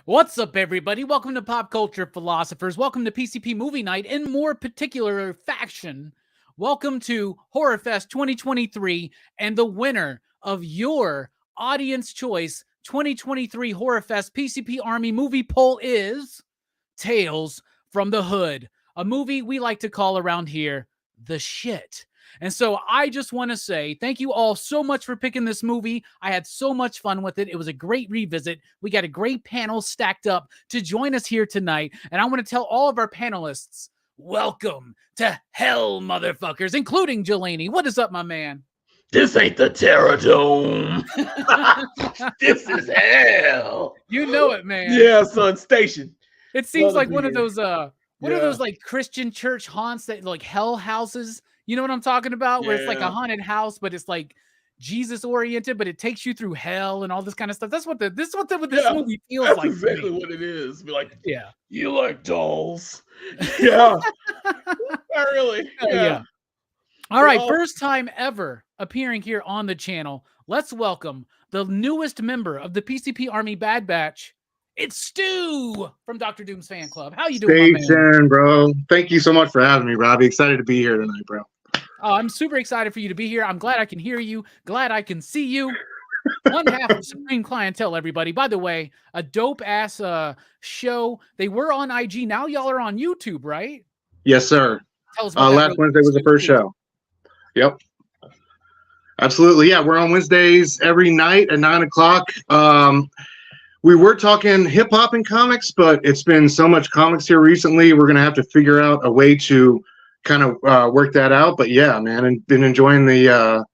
What's up, everybody? Welcome to Pop Culture Philosophers. Welcome to PCP Movie Night. In more particular faction, welcome to Horrorfest 2023. And the winner of your Audience Choice 2023 Horrorfest PCP Army movie poll is Tales from the Hood, a movie we like to call around here the shit. And so I just want to say thank you all so much for picking this movie. I had so much fun with it. It was a great revisit. We got a great panel stacked up to join us here tonight. And I want to tell all of our panelists, welcome to hell, motherfuckers, including Jelani. What is up, my man? This ain't the Terror Dome. This is hell. You know it, man. Yeah, son, station. It seems like one of those what are those like Christian church haunts that like hell houses? You know what I'm talking about? Where it's like a haunted house, but it's like Jesus oriented, but it takes you through hell and all this kind of stuff. That's what this movie feels That's like. exactly what it is. Be like, yeah, you like dolls? Yeah, not really. Yeah. All right, first time ever appearing here on the channel. Let's welcome the newest member of the PCP Army Bad Batch. It's Stu from Dr. Doom's fan club. How you doing, my man? Bro. Thank you so much for having me, Robbie. Excited to be here tonight, bro. I'm super excited for you to be here. I'm glad I can hear you. Glad I can see you. One half of Supreme Clientele, everybody. By the way, a dope-ass show. They were on IG. Now y'all are on YouTube, right? Yes, sir. Tell us about last Wednesday was the first show. Yep. Absolutely. Yeah, we're on Wednesdays every night at 9 o'clock. We were talking hip hop and comics, but it's been so much comics here recently. We're going to have to figure out a way to kind of work that out. But yeah, man, and been enjoying the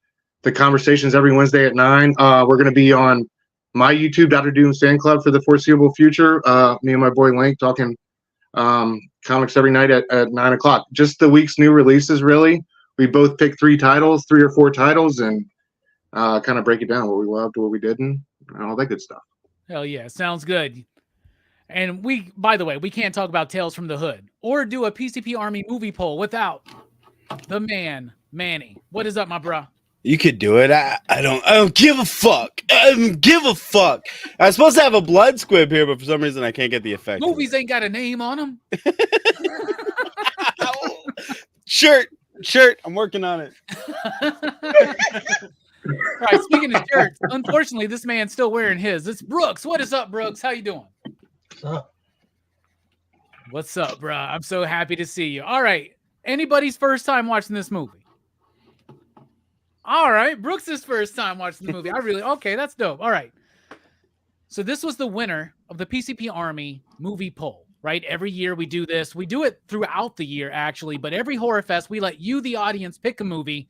conversations every Wednesday at 9. We're going to be on my YouTube, Dr. Doom's fan club, for the foreseeable future. Me and my boy Link talking comics every night at 9 o'clock. Just the week's new releases, really. We both pick 3 or 4 titles, and kind of break it down, what we loved, what we didn't, and all that good stuff. Hell yeah, sounds good. And by the way, we can't talk about Tales from the Hood or do a PCP Army movie poll without the man, Manny. What is up, my bro? You could do it. I don't give a fuck. I don't give a fuck. I was supposed to have a blood squib here, but for some reason I can't get the effect. Movies ain't got a name on them. Shirt. I'm working on it. All right, speaking of shirts, unfortunately, this man's still wearing his. It's Brooks. What is up, Brooks? How you doing? What's up, bro? I'm so happy to see you. All right. Anybody's first time watching this movie? All right. Brooks's first time watching the movie. Okay, that's dope. All right. So this was the winner of the PCP Army movie poll, right? Every year we do this. We do it throughout the year, actually, but every Horrorfest, we let you, the audience, pick a movie.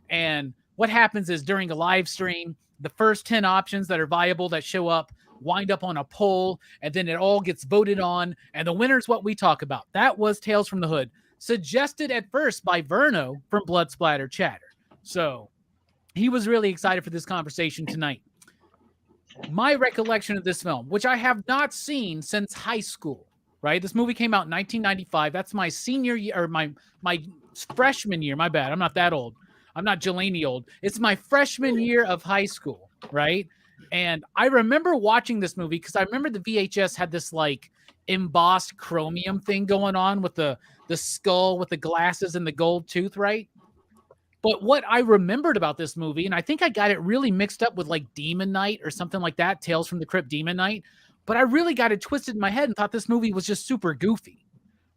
And what happens is during a live stream, the first 10 options that are viable that show up wind up on a poll, and then it all gets voted on, and the winner's what we talk about. That was Tales from the Hood, suggested at first by Verno from Blood Splatter Chatter. So he was really excited for this conversation tonight. My recollection of this film, which I have not seen since high school, right? This movie came out in 1995. That's my senior year, or my freshman year. My bad. I'm not that old. I'm not Jelani old. It's my freshman year of high school, right? And I remember watching this movie because I remember the VHS had this like embossed chromium thing going on with the skull with the glasses and the gold tooth, right? But what I remembered about this movie, and I think I got it really mixed up with like Demon Knight or something like that, Tales from the Crypt Demon Knight, but I really got it twisted in my head and thought this movie was just super goofy,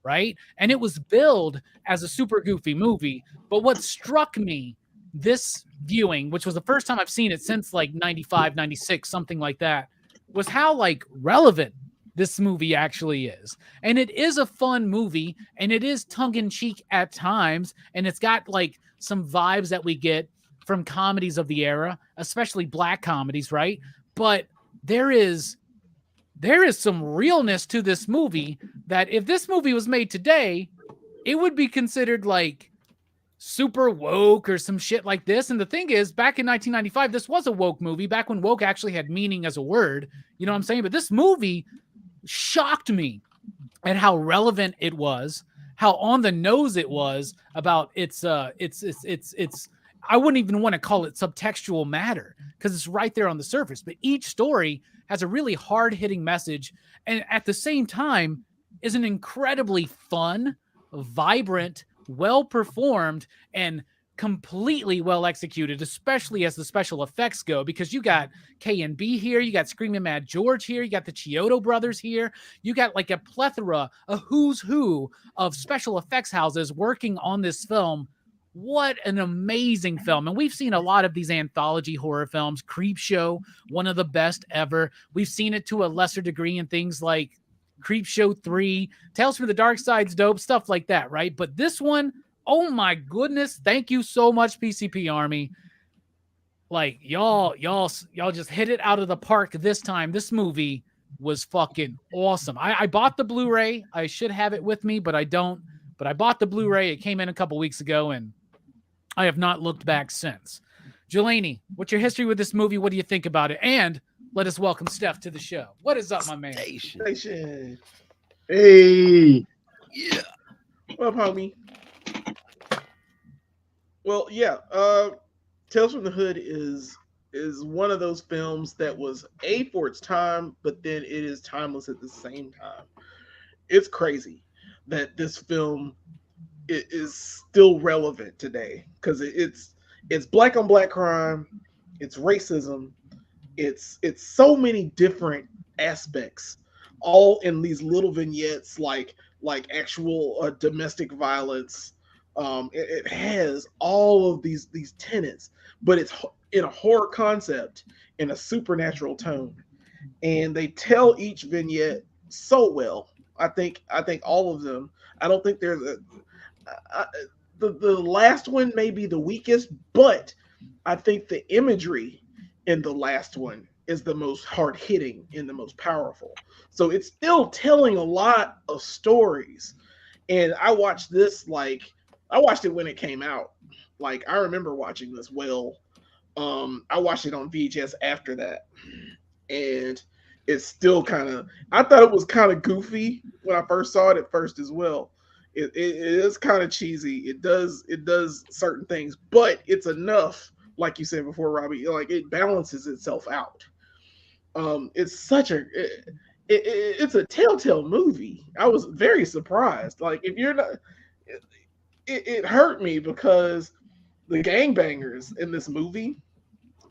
right? And it was billed as a super goofy movie, but what struck me this viewing, which was the first time I've seen it since like 95, 96, something like that, was how like relevant this movie actually is. And it is a fun movie, and it is tongue-in-cheek at times, and it's got like some vibes that we get from comedies of the era, especially black comedies, right? But there is some realness to this movie that if this movie was made today, it would be considered like super woke or some shit like this. And the thing is, back in 1995, this was a woke movie, back when woke actually had meaning as a word. You know what I'm saying? But this movie shocked me at how relevant it was, how on the nose it was about its I wouldn't even want to call it subtextual matter because it's right there on the surface. But each story has a really hard-hitting message, and at the same time is an incredibly fun, vibrant, well-performed, and completely well executed, especially as the special effects go, because you got K&B here, you got Screaming Mad George here, you got the Chiodo brothers here, you got like a plethora, a who's who of special effects houses working on this film. What an amazing film. And we've seen a lot of these anthology horror films. Creepshow, one of the best ever. We've seen it to a lesser degree in things like Creepshow 3, Tales from the Dark Side's dope, stuff like that, right? But this one, oh my goodness, thank you so much, PCP Army. Like, y'all just hit it out of the park this time. This movie was fucking awesome. I bought the Blu-ray. I should have it with me, but I don't. But I bought the Blu-ray. It came in a couple weeks ago, and I have not looked back since. Jelani, what's your history with this movie? What do you think about it? And let us welcome Steph to the show. What is up, my man? Station. Hey. Yeah. What up, homie? Well, yeah. Tales from the Hood is one of those films that was A, for its time, but then it is timeless at the same time. It's crazy that this film is still relevant today, because it's black on black crime, it's racism, it's so many different aspects, all in these little vignettes, like actual domestic violence. It has all of these tenets, but it's in a horror concept, in a supernatural tone, and they tell each vignette so well. I think all of them. I don't think there's the last one may be the weakest, but I think the imagery in the last one is the most hard hitting and the most powerful. So it's still telling a lot of stories. And I watched this, I watched it when it came out. Like, I remember watching this well. I watched it on VHS after that. And it's still I thought it was kind of goofy when I first saw it at first as well. It is kind of cheesy. It does certain things, but it's enough, like you said before, Robbie, like it balances itself out. It's it's a telltale movie. I was very surprised. Like, if you're not, it hurt me because the gangbangers in this movie,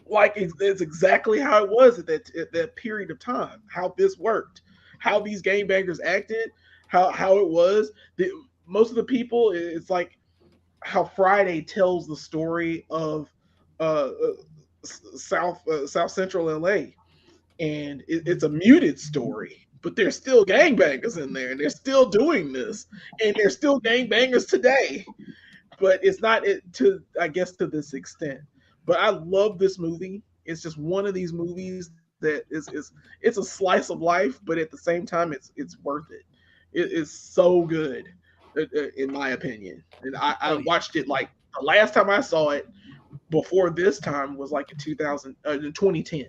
like, it's exactly how it was at that period of time, how this worked, how these gangbangers acted, how it was. Most of the people, it's like how Friday tells the story of South Central LA, and it's a muted story, but there's still gangbangers in there, and they're still doing this, and they're still gangbangers today, but it's not to this extent. But I love this movie. It's just one of these movies that it's a slice of life, but at the same time, it's worth it. It is so good, in my opinion. And I watched it, like, the last time I saw it before this time was like in 2010,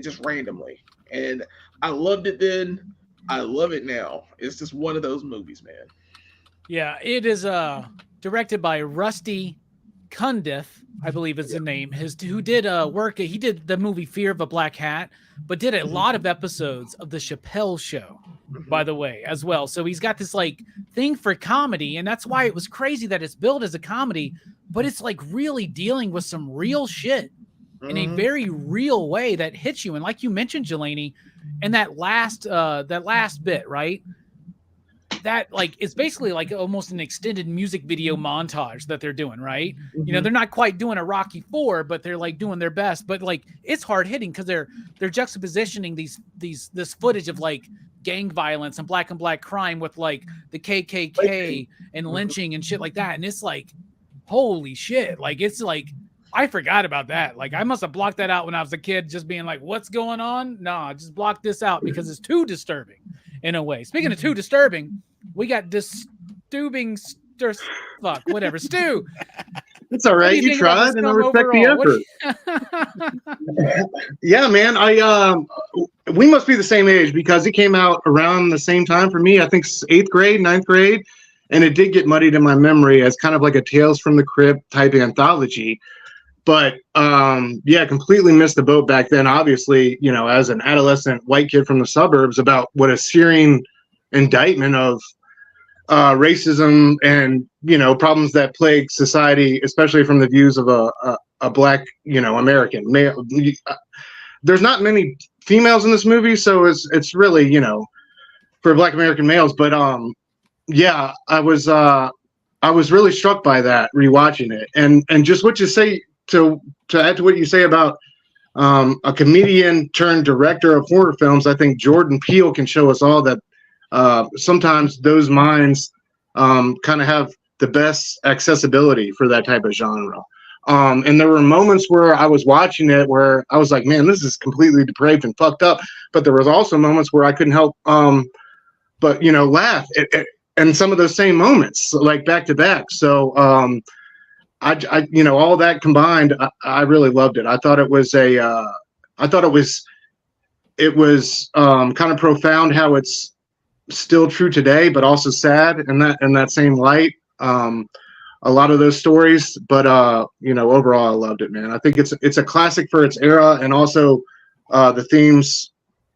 just randomly. And I loved it then. I love it now. It's just one of those movies, man. Yeah, it is directed by Rusty Cundiff, I believe is the name. Who did work? He did the movie Fear of a Black Hat, but did a lot of episodes of the Chappelle Show, by the way, as well. So he's got this like thing for comedy, and that's why it was crazy that it's billed as a comedy, but it's like really dealing with some real shit in a very real way that hits you. And like you mentioned, Jelani, and that last bit, right? That, like, it's basically like almost an extended music video montage that they're doing, right? You know, they're not quite doing a Rocky IV, but they're like doing their best. But like, it's hard hitting because they're juxtapositioning this footage of like gang violence and black crime with like the KKK and lynching and shit like that. And it's like, holy shit! Like, it's like, I forgot about that. Like, I must have blocked that out when I was a kid, just being like, what's going on? Nah, just block this out because it's too disturbing in a way. Speaking of too disturbing, we got disturbing fuck, whatever. Stu. It's all right. You tried, and I respect the effort. Yeah, man. We must be the same age because it came out around the same time for me. I think 8th grade, 9th grade. And it did get muddied in my memory as kind of like a Tales from the Crypt type anthology. But yeah, completely missed the boat back then. Obviously, you know, as an adolescent white kid from the suburbs, about what a searing indictment of racism and, you know, problems that plague society, especially from the views of a black, you know, American male. There's not many females in this movie, so it's really, you know, for black American males. But yeah, I was really struck by that rewatching it, and just what you say to add to what you say about a comedian turned director of horror films. I think Jordan Peele can show us all that sometimes those minds kind of have the best accessibility for that type of genre. And there were moments where I was watching it where I was like, man, this is completely depraved and fucked up. But there was also moments where I couldn't help but, you know, laugh and some of those same moments, like back to back. So I you know, all that combined, I really loved it. I thought it was kind of profound how it's still true today, but also sad in that same light. A lot of those stories, but you know, overall, I loved it, man. I think it's a classic for its era, and also the themes,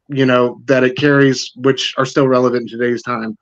you know, that it carries, which are still relevant in today's time,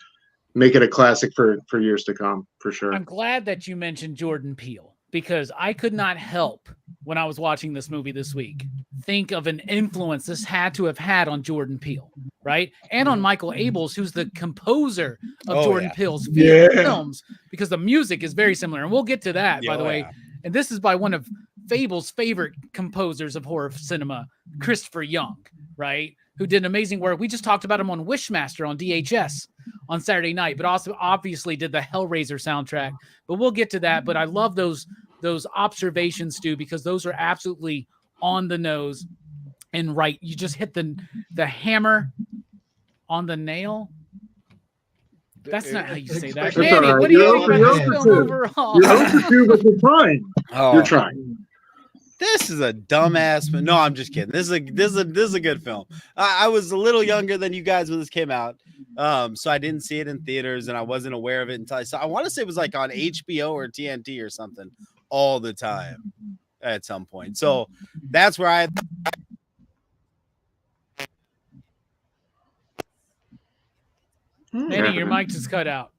make it a classic for years to come, for sure. I'm glad that you mentioned Jordan Peele, because I could not help, when I was watching this movie this week, think of an influence this had to have had on Jordan Peele, right? And on Michael Abels, who's the composer of Jordan Peele's films, because the music is very similar. And we'll get to that, by the way. And this is by one of Fable's favorite composers of horror cinema, Christopher Young, right? Who did amazing work. We just talked about him on Wishmaster on DHS on Saturday night, but also obviously did the Hellraiser soundtrack. But we'll get to that. But I love those observations, Stu, because those are absolutely on the nose and right. You just hit the hammer on the nail. That's not how you say that. Manny, what do you think about this film overall? You're trying. You're trying. This is a dumbass. No, I'm just kidding. This is a good film. I was a little younger than you guys when this came out, so I didn't see it in theaters, and I wasn't aware of it until I want to say it was like on HBO or TNT or something all the time at some point. So that's where I. Manny, your mic just cut out.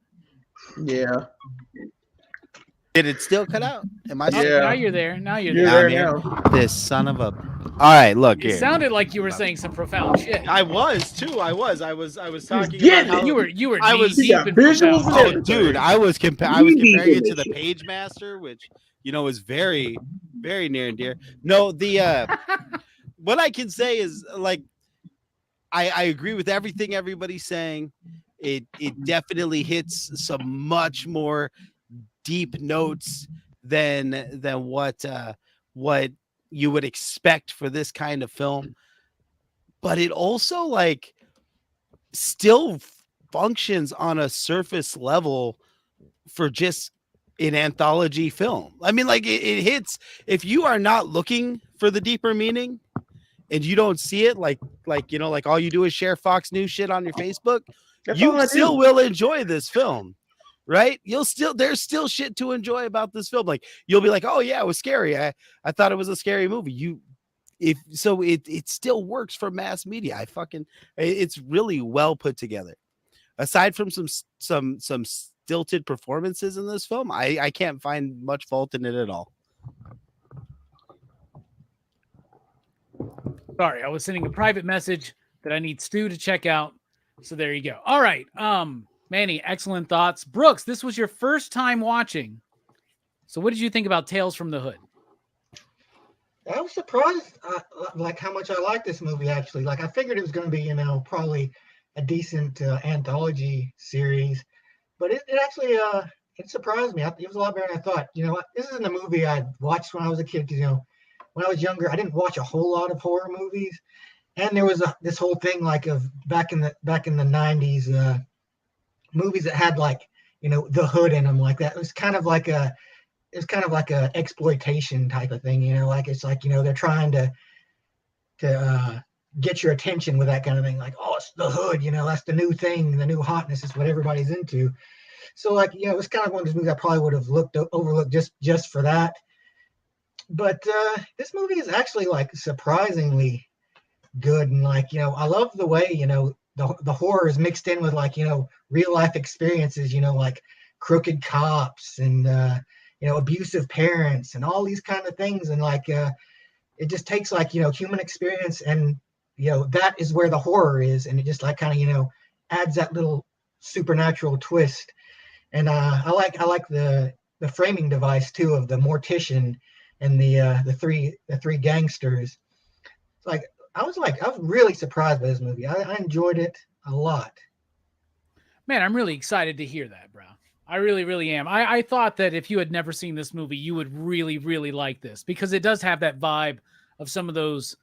Yeah. Did it still cut out? Am I? Yeah. Now you're there. Now you're You're there. there now. This son of a. All right, look It here. sounded like you were saying some profound shit. I was too. I was talking getting about how You were I was- knee deep in visuals profound and shit. Oh, dude, I was comparing it to the Page Master, which, you know, is very, very near and dear. No, what I can say is, like, I agree with everything everybody's saying. It definitely hits some much more deep notes than what you would expect for this kind of film. But it also, like, still functions on a surface level for just an anthology film. I mean, like, it hits, if you are not looking for the deeper meaning and you don't see it, like, you know, like all you do is share Fox News shit on your Facebook, That's all you I still do. will enjoy this film, right? There's still shit to enjoy about this film. Like, you'll be like, oh yeah, it was scary. I thought it was a scary movie. It still works for mass media. It's really well put together. Aside from some stilted performances in this film, I can't find much fault in it at all. Sorry, I was sending a private message that I need Stu to check out. So there you go. All right. Manny, excellent thoughts. Brooks, this was your first time watching. So what did you think about Tales from the Hood? I was surprised, like how much I like this movie. Actually, like I figured it was going to be, you know, probably a decent anthology series, but it actually it surprised me. It was a lot better than I thought. You know, this isn't a movie I watched when I was a kid. You know, when I was younger, I didn't watch a whole lot of horror movies, and there was this whole thing like of back in the 90s, movies that had, like, you know, the hood in them, like that. It was kind of like a exploitation type of thing, you know, like it's like, you know, they're trying to get your attention with that kind of thing, like, oh, it's the hood, you know, that's the new thing, the new hotness is what everybody's into. So, like, you know, it was kind of one of those movies I probably would have overlooked just for that. But this movie is actually like surprisingly good, and like I love the way the horror is mixed in with like real life experiences, like crooked cops and abusive parents and all these kind of things, and like it just takes like human experience, and that is where the horror is, and it just like kind of adds that little supernatural twist. And I like the framing device too of the mortician and the three gangsters. It's like I was really surprised by this movie. I enjoyed it a lot. Man, I'm really excited to hear that, bro. I really, really am. I thought that if you had never seen this movie, you would really, really like this, because it does have that vibe of some of those,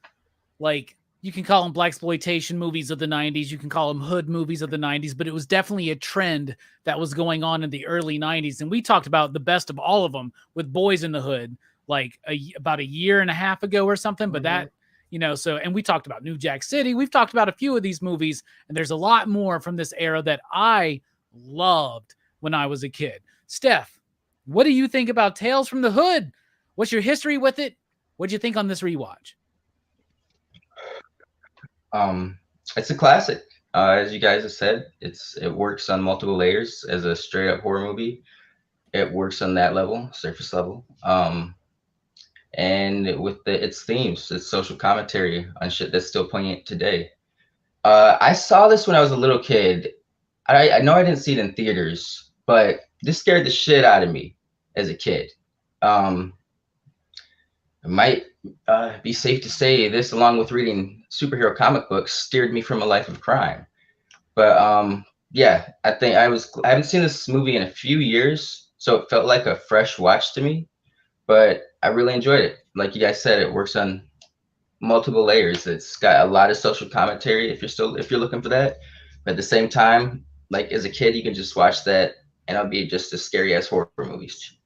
like, you can call them blaxploitation movies of the 90s. You can call them hood movies of the 90s, but it was definitely a trend that was going on in the early 90s. And we talked about the best of all of them with Boys in the Hood, like about a year and a half ago or something. But that, and we talked about New Jack City. We've talked about a few of these movies, and there's a lot more from this era that I loved when I was a kid. Steph, what do you think about Tales from the Hood? What's your history with it? What'd you think on this rewatch? It's a classic. As you guys have said, it works on multiple layers as a straight up horror movie. It works on that level, surface level. And with its themes, its social commentary on shit that's still poignant today. I saw this when I was a little kid. I know I didn't see it in theaters, but this scared the shit out of me as a kid. It might be safe to say this, along with reading superhero comic books, steered me from a life of crime. But yeah, I think I haven't seen this movie in a few years, so it felt like a fresh watch to me. But I really enjoyed it. Like you guys said, it works on multiple layers. It's got a lot of social commentary if you're looking for that. But at the same time, like as a kid, you can just watch that and it'll be just as scary as horror movies.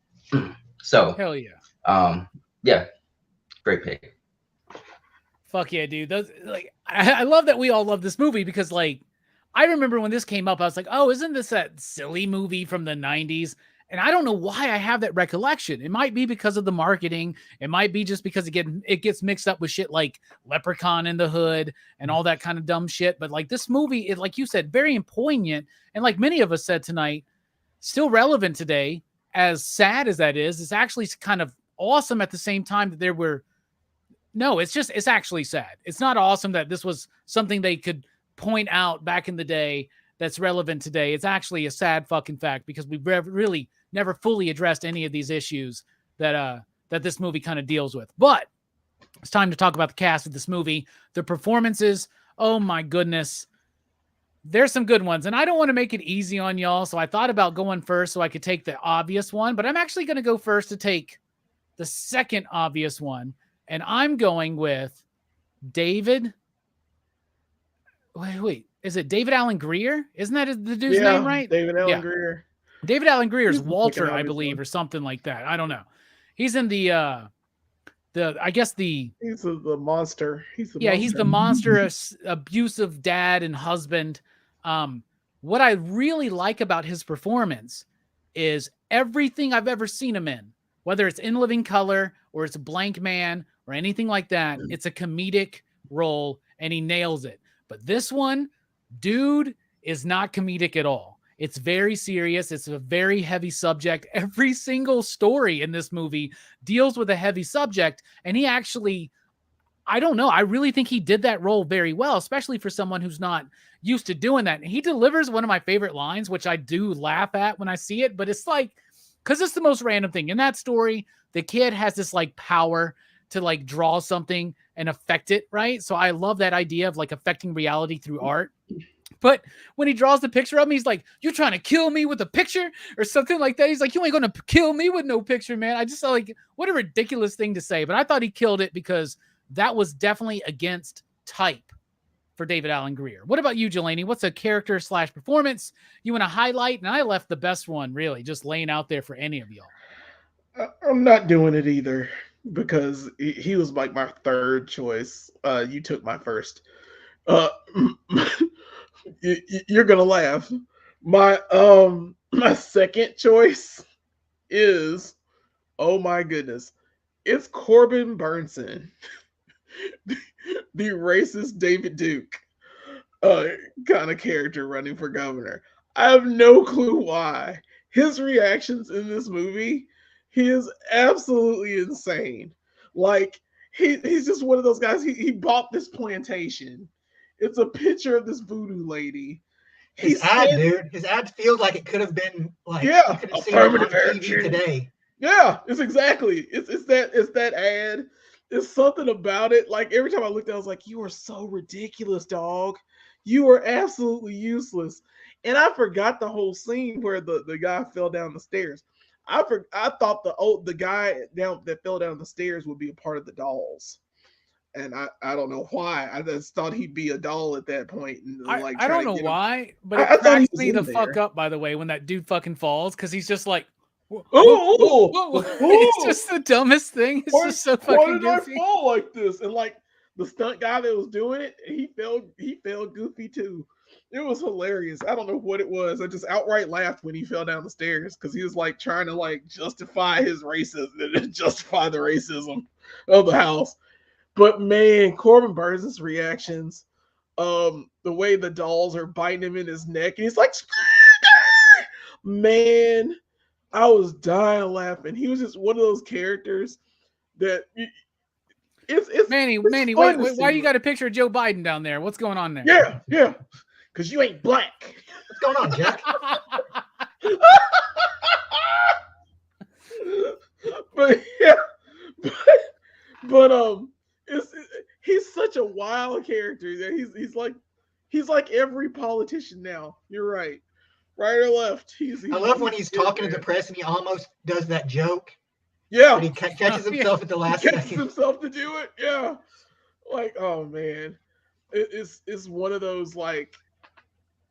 So hell yeah. Yeah. Great pick. Fuck yeah, dude. Those, like, I love that we all love this movie, because like I remember when this came up, I was like, oh, isn't this that silly movie from the 90s? And I don't know why I have that recollection. It might be because of the marketing. It might be just because it gets mixed up with shit like Leprechaun in the Hood and all that kind of dumb shit. But like this movie, it, like you said, very poignant. And like many of us said tonight, still relevant today. As sad as that is, it's actually kind of awesome at the same time that there were. No, it's actually sad. It's not awesome that this was something they could point out back in the day that's relevant today. It's actually a sad fucking fact, because we've really never fully addressed any of these issues that this movie kind of deals with. But it's time to talk about the cast of this movie. The performances, oh my goodness. There's some good ones, and I don't want to make it easy on y'all, so I thought about going first so I could take the obvious one, but I'm actually going to go first to take the second obvious one. And I'm going with David. Wait. Is it David Alan Grier? Isn't that the dude's name, right? David Alan Grier. David Alan Grier is Walter, I believe, or something like that. I don't know. He's in the he's the monster. He's the monster, abusive dad and husband. What I really like about his performance is everything I've ever seen him in, whether it's In Living Color or it's Blank Man or anything like that. It's a comedic role and he nails it. But this one, dude, is not comedic at all. It's very serious. It's a very heavy subject. Every single story in this movie deals with a heavy subject. And he actually, I don't know, I really think he did that role very well, especially for someone who's not used to doing that. And he delivers one of my favorite lines, which I do laugh at when I see it. But it's like, because it's the most random thing. In that story, the kid has this like power to like draw something and affect it, right? So I love that idea of like affecting reality through art. But when he draws the picture of me, he's like, "You're trying to kill me with a picture?" or something like that. He's like, "You ain't going to kill me with no picture, man." I just like, what a ridiculous thing to say. But I thought he killed it, because that was definitely against type for David Alan Grier. What about you, Jelani? What's a character / performance you want to highlight? And I left the best one really just laying out there for any of y'all. I'm not doing it either, because he was like my third choice. You took my first. You're gonna laugh. My second choice is, oh my goodness, It's Corbin Burnson, the racist David Duke kind of character running for governor. I have no clue why. His reactions in this movie, he is absolutely insane. Like, he's just one of those guys. He bought this plantation. It's a picture of this voodoo lady. His ad feels like it could have been like, yeah, you could have seen it on TV today. Yeah, it's exactly. It's that ad. It's something about it. Like, every time I looked at it, I was like, you are so ridiculous, dog. You are absolutely useless. And I forgot the whole scene where the guy fell down the stairs. I thought the guy that fell down the stairs would be a part of the dolls. And I don't know why. I just thought he'd be a doll at that point. And I don't know why, but it cracks me the fuck up, by the way, when that dude fucking falls, because he's just like, it's just the dumbest thing. It's just so fucking goofy. Why did I fall like this? And like the stunt guy that was doing it, he fell goofy too. It was hilarious. I don't know what it was. I just outright laughed when he fell down the stairs because he was like trying to like justify his racism, justify the racism of the house. But man, Corbin Burns' reactions, the way the dolls are biting him in his neck, and he's like, man, I was dying laughing. He was just one of those characters that it's Manny, wait, why you got a picture of Joe Biden down there? What's going on there? Yeah, because you ain't black. What's going on, Jack? But yeah, but he's such a wild character that he's like every politician now. You're right or left. I love when he's talking to the press and he almost does that joke. Yeah, but he catches himself at the last second. Catches himself to do it. Yeah, like, oh man, it's one of those, like,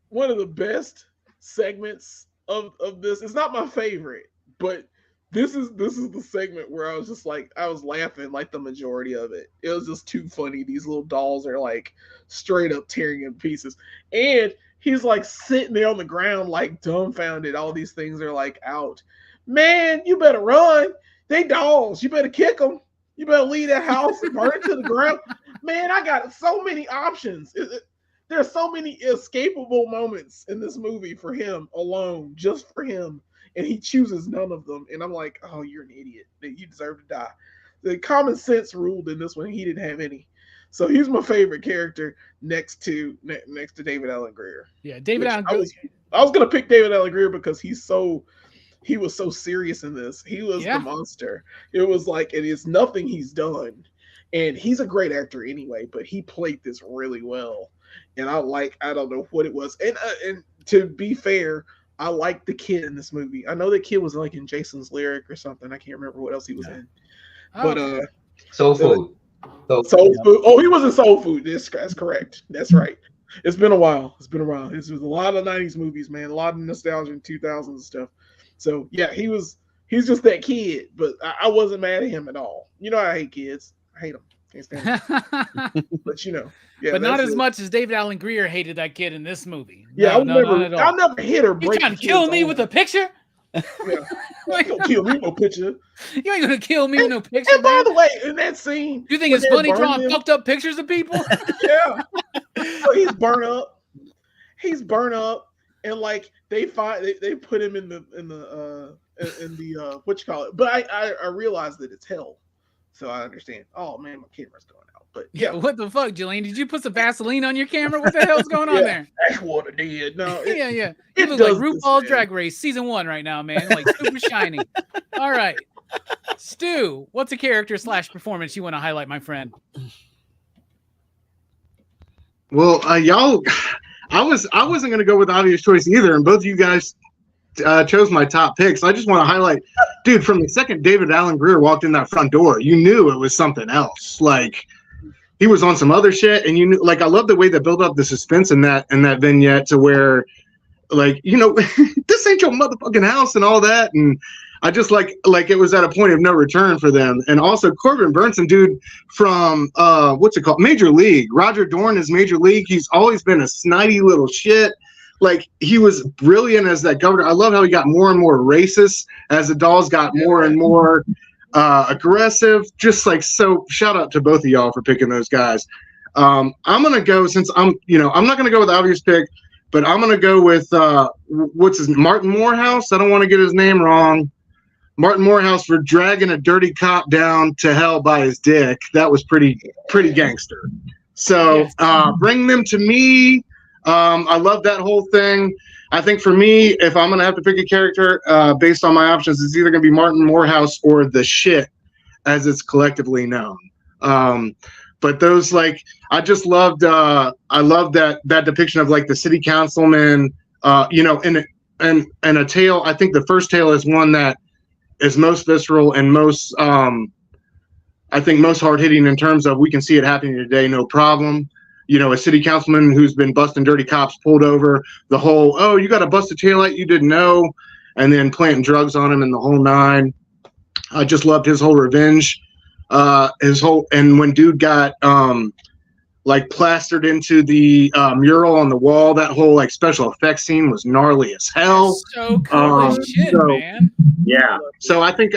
one of the best segments of this. It's not my favorite, but this is the segment where I was just like, I was laughing like the majority of it. It was just too funny. These little dolls are like straight up tearing in pieces, and he's like sitting there on the ground like dumbfounded. All these things are like out. Man, you better run. They dolls. You better kick them. You better leave that house and burn it to the ground. Man, I got so many options. There's so many escapable moments in this movie for him alone, just for him. And he chooses none of them. And I'm like, oh, you're an idiot. You deserve to die. The common sense ruled in this one. He didn't have any. So he's my favorite character next to David Alan Grier. Yeah, David Alan Grier. I was going to pick David Alan Grier because he was so serious in this. He was the monster. It was like, it is nothing he's done. And he's a great actor anyway, but he played this really well. And I don't know what it was. And to be fair, I like the kid in this movie. I know the kid was like in Jason's Lyric or something. I can't remember what else he was in. But Soul Food. Soul Food. Oh, he was in Soul Food. That's correct. That's right. It's been a while. This was a lot of 90s movies, man. A lot of nostalgia in 2000s and stuff. So yeah, he's just that kid, but I wasn't mad at him at all. You know, I hate kids. I hate them. Can't stand them. But yeah. But not as much as David Alan Grier hated that kid in this movie. Yeah, I'll never hit her. You trying to kill me with a picture? Yeah, you ain't gonna kill me with no picture. You ain't gonna kill me with no picture. And by the way, in that scene, you think it's funny drawing fucked up pictures of people? Yeah. So he's burnt up, and like they put him in the what you call it. But I realized that it's hell, so I understand. Oh man, my camera's going out. But yeah, what the fuck, Jillian? Did you put some Vaseline on your camera? What the hell's going on there? That's what I did. No, yeah. You look like RuPaul's Drag Race season 1 right now, man. Like super shiny. All right, Stu, what's a character / performance you want to highlight, my friend? Well, y'all, I wasn't gonna go with the obvious choice either, and both of you guys chose my top picks. I just want to highlight, dude, from the second David Alan Grier walked in that front door, you knew it was something else. Like, he was on some other shit, and you knew, like, I love the way they built up the suspense in that vignette to where, like, you know, this ain't your motherfucking house and all that, and I just like it was at a point of no return for them. And also Corbin Burnson, dude, from what's it called, Major League. Roger Dorn is Major League. He's always been a snidey little shit. Like, he was brilliant as that governor. I love how he got more and more racist as the dolls got more and more aggressive, just like so. Shout out to both of y'all for picking those guys. I'm gonna go since I'm not gonna go with the obvious pick, but I'm gonna go with what's his Martin Morehouse. I don't want to get his name wrong. Martin Morehouse for dragging a dirty cop down to hell by his dick. That was pretty gangster. So bring them to me. I love that whole thing. I think for me, if I'm gonna have to pick a character based on my options, it's either gonna be Martin Morehouse or the shit, as it's collectively known. But those, like, I just loved. I love that depiction of like the city councilman. In a tale. I think the first tale is one that is most visceral and most, I think, most hard hitting in terms of we can see it happening today, no problem. A city councilman who's been busting dirty cops pulled over, the whole, oh, you got to bust a taillight you didn't know, and then planting drugs on him and the whole nine. I just loved his whole revenge, and when dude got like plastered into the mural on the wall, that whole like special effects scene was gnarly as hell. So cool as shit, man. Yeah. So I think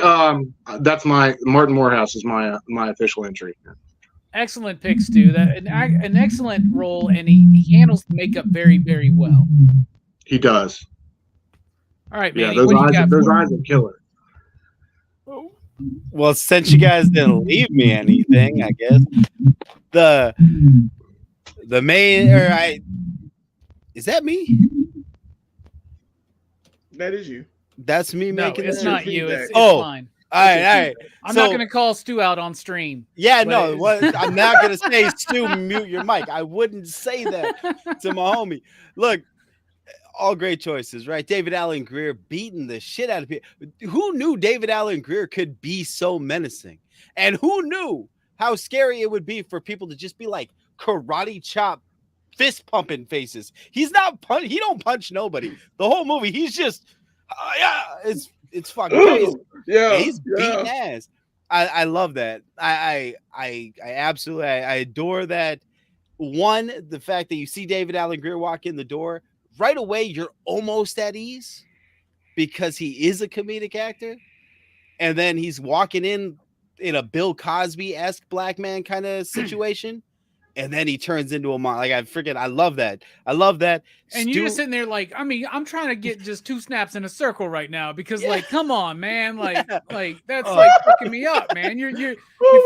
that's my Martin Morehouse is my official entry. Excellent pick, Stu. That an excellent role, and he handles the makeup very, very well. He does. All right, yeah, Manny, those what do you got? eyes are killer. Well, since you guys didn't leave me anything, I guess the main is that me? That is you. That's me No, making it's this not you. It's Oh. fine. All right. I'm not going to call Stu out on stream. Yeah, But no, I'm not going to say, Stu, mute your mic. I wouldn't say that to my homie. Look, all great choices, right? David Alan Grier beating the shit out of people. Who knew David Alan Grier could be so menacing? And who knew how scary it would be for people to just be like karate chop, fist pumping faces? He's not he don't punch nobody. The whole movie, he's just, it's fucking crazy. Yeah, he's beating ass. I love that. I absolutely I adore that. One, the fact that you see David Alan Grier walk in the door right away, you're almost at ease because he is a comedic actor, and then he's walking in a Bill Cosby-esque black man kind of situation. And then he turns into a mon. Like I love that. I love that. And you're just sitting there like, I mean, I'm trying to get just two snaps in a circle right now because, like, come on, man, like that's like fucking me up, man. You're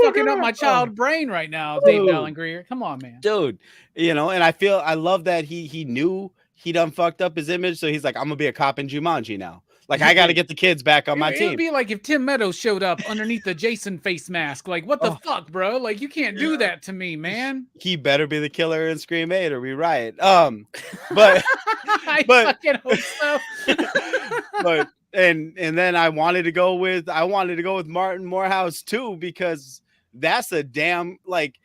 fucking up my child brain right now, David Alan Grier. Come on, man, dude. And I love that he knew he done fucked up his image, so he's like, I'm gonna be a cop in Jumanji now. Like, I got to get the kids back on my team. It'd be like if Tim Meadows showed up underneath the Jason face mask. Like, what the fuck, bro? Like, you can't do that to me, man. He better be the killer in Scream 8 or we riot. But I fucking hope so. but and then I wanted to go with Martin Morehouse too, because that's a damn, like,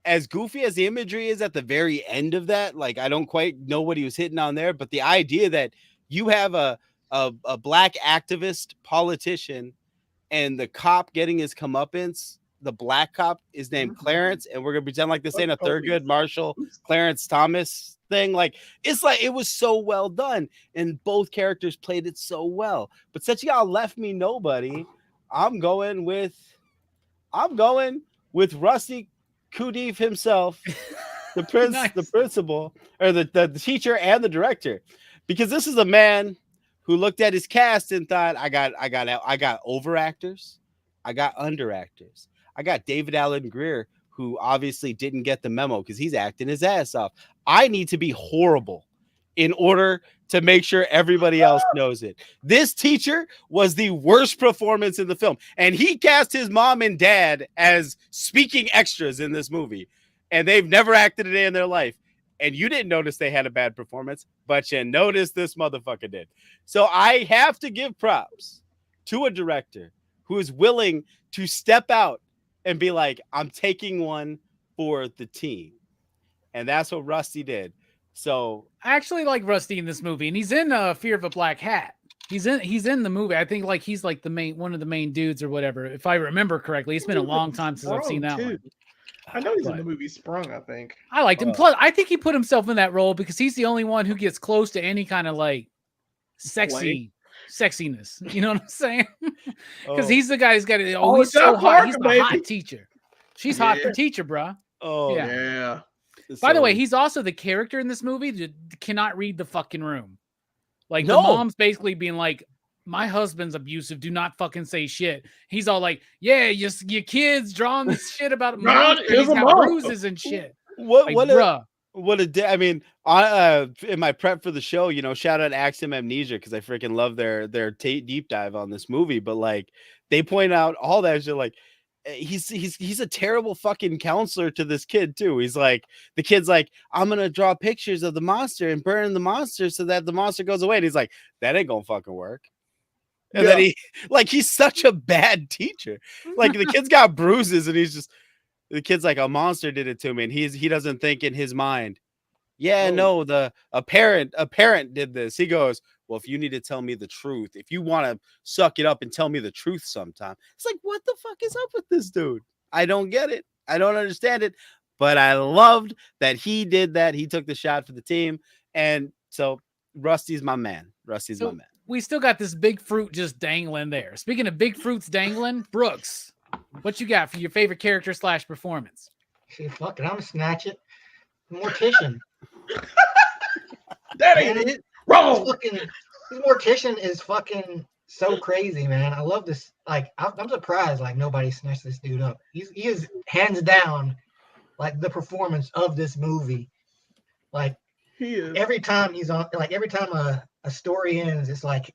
as goofy as the imagery is at the very end of that. Like, I don't quite know what he was hitting on there, but the idea that you have a black activist politician and the cop getting his comeuppance, the black cop is named Clarence, and we're gonna pretend like this ain't a Thurgood Marshall Clarence Thomas thing. Like, it's like, it was so well done, and both characters played it so well. But since y'all left me nobody, I'm going with Rusty Kudif himself, the the principal, or the teacher and the director, because this is a man who looked at his cast and thought, I got over actors, I got under actors, I got David Alan Grier, who obviously didn't get the memo because he's acting his ass off. I need to be horrible in order to make sure everybody else knows it. This teacher was the worst performance in the film, and he cast his mom and dad as speaking extras in this movie, and they've never acted a day in their life. And you didn't notice they had a bad performance, but you noticed this motherfucker did. So I have to give props to a director who is willing to step out and be like, I'm taking one for the team. And that's what Rusty did. So I actually like Rusty in this movie, and he's in Fear of a Black Hat. He's in the movie. I think like he's like one of the main dudes or whatever, if I remember correctly. It's been a long time since I've seen that one. I know he's in the movie Sprung, I think. I liked him. Plus, I think he put himself in that role because he's the only one who gets close to any kind of like sexy sexiness. You know what I'm saying? Because Oh. he's the guy who's got it. Oh, Oh, he's so Doc hot. He's Parker, the hot baby. teacher. She's hot for Yeah. teacher, bruh. Oh, Yeah. Yeah. By the way, So- he's also the character in this movie that cannot read the fucking room. Like the No. mom's basically being like, my husband's abusive. Do not fucking say shit. He's all like, yeah, your kid's drawing this shit about him. God He's is a got mom. bruises and shit. what Like, a bruh. what a day. I mean, I in my prep for the show, you know, shout out Axiom Amnesia because I freaking love their deep dive on this movie. But like, they point out all that shit. Like, he's a terrible fucking counselor to this kid too. He's like, the kid's like, I'm gonna draw pictures of the monster and burn the monster so that the monster goes away. And he's like, that ain't gonna fucking work. And then he's such a bad teacher. Like the kid's got bruises and the kid's like, a monster did it to me, and he doesn't think in his mind. Yeah, no, a parent did this. He goes, well, if you need to tell me the truth, if you want to suck it up and tell me the truth sometime. It's like, what the fuck is up with this dude? I don't get it. I don't understand it. But I loved that he did that. He took the shot for the team. And so Rusty's my man. Rusty's my man. We still got this big fruit just dangling there. Speaking of big fruits dangling, Brooks, what you got for your favorite character / performance? See, fuck it, I'm gonna snatch it. Mortician. That ain't it. Wrong. This Mortician is fucking so crazy, man. I love this. Like, I'm surprised like nobody snatched this dude up. He is hands down like the performance of this movie. Like He is. every time he's on, like every time a story ends, it's like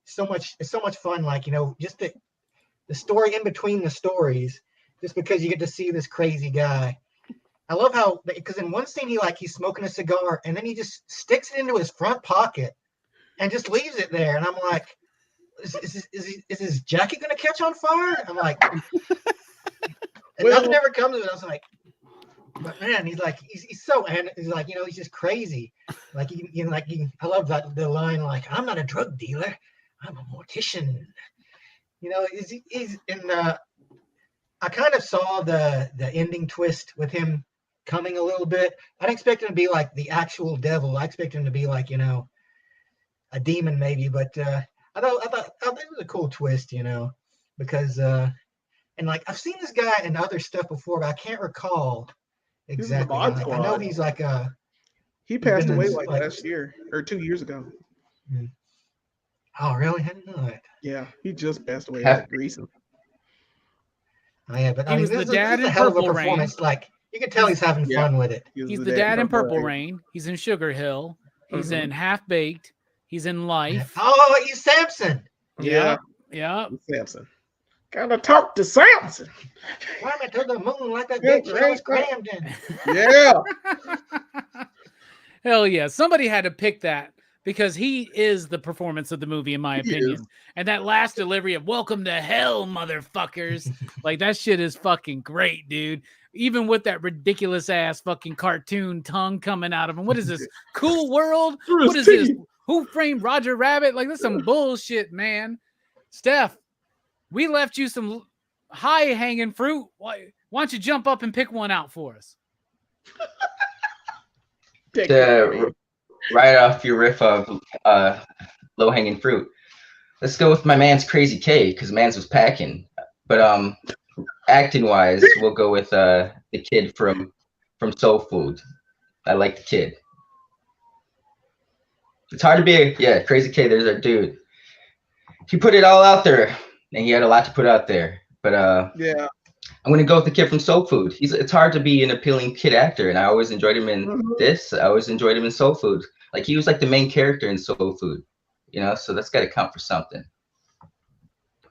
so much fun. Like, you know, just the story in between the stories, just because you get to see this crazy guy. I love how, because in one scene he's smoking a cigar and then he just sticks it into his front pocket and just leaves it there. And I'm like, is his jacket gonna catch on fire? I'm like, and nothing ever comes of it. I was like, but man, he's so, and he's like, you know, he's just crazy. Like, I love that the line, like, I'm not a drug dealer, I'm a mortician. You know, he's in the. I kind of saw the ending twist with him coming a little bit. I didn't expect him to be like the actual devil. I expected him to be like, you know, a demon maybe. But I thought it was a cool twist, you know, because and like I've seen this guy in other stuff before, but I can't recall exactly. Mod I know he's like he passed been away in, like like- last year or 2 years ago. oh really? I didn't know that. Yeah, he just passed away Yeah. like recently. Oh yeah, but He I mean, was the this dad is a in hell of a Purple Rain. performance. Like you can tell he's having fun with it. He's the dad in Purple Rain. Rain. He's in Sugar Hill. He's Mhm. in Half Baked. He's in Life. Oh, he's Samson. Yeah, Yeah. Samson. Gotta talk to Samson. Climbing to the moon like a Yeah, bitch right. was Grandin. Yeah. Hell yeah. Somebody had to pick that because he is the performance of the movie, in my He opinion. is. And that last delivery of welcome to hell, motherfuckers. Like that shit is fucking great, dude. Even with that ridiculous ass fucking cartoon tongue coming out of him. What is this? Cool World? Through What his is this? teeth. Who framed Roger Rabbit? Like, this is some bullshit, man. Steph, we left you some high hanging fruit. Why don't you jump up and pick one out for us? Take care, man. Right off your riff of low hanging fruit. Let's go with my man's Crazy K because man's was packing. But acting wise, we'll go with the kid from Soul Food. I like the kid. It's hard to be Crazy K. There's our dude. He put it all out there, and he had a lot to put out there. But Yeah. I'm gonna go with the kid from Soul Food. It's hard to be an appealing kid actor, and I always enjoyed him in this. I always enjoyed him in Soul Food. Like he was like the main character in Soul Food, you know. So that's got to count for something. I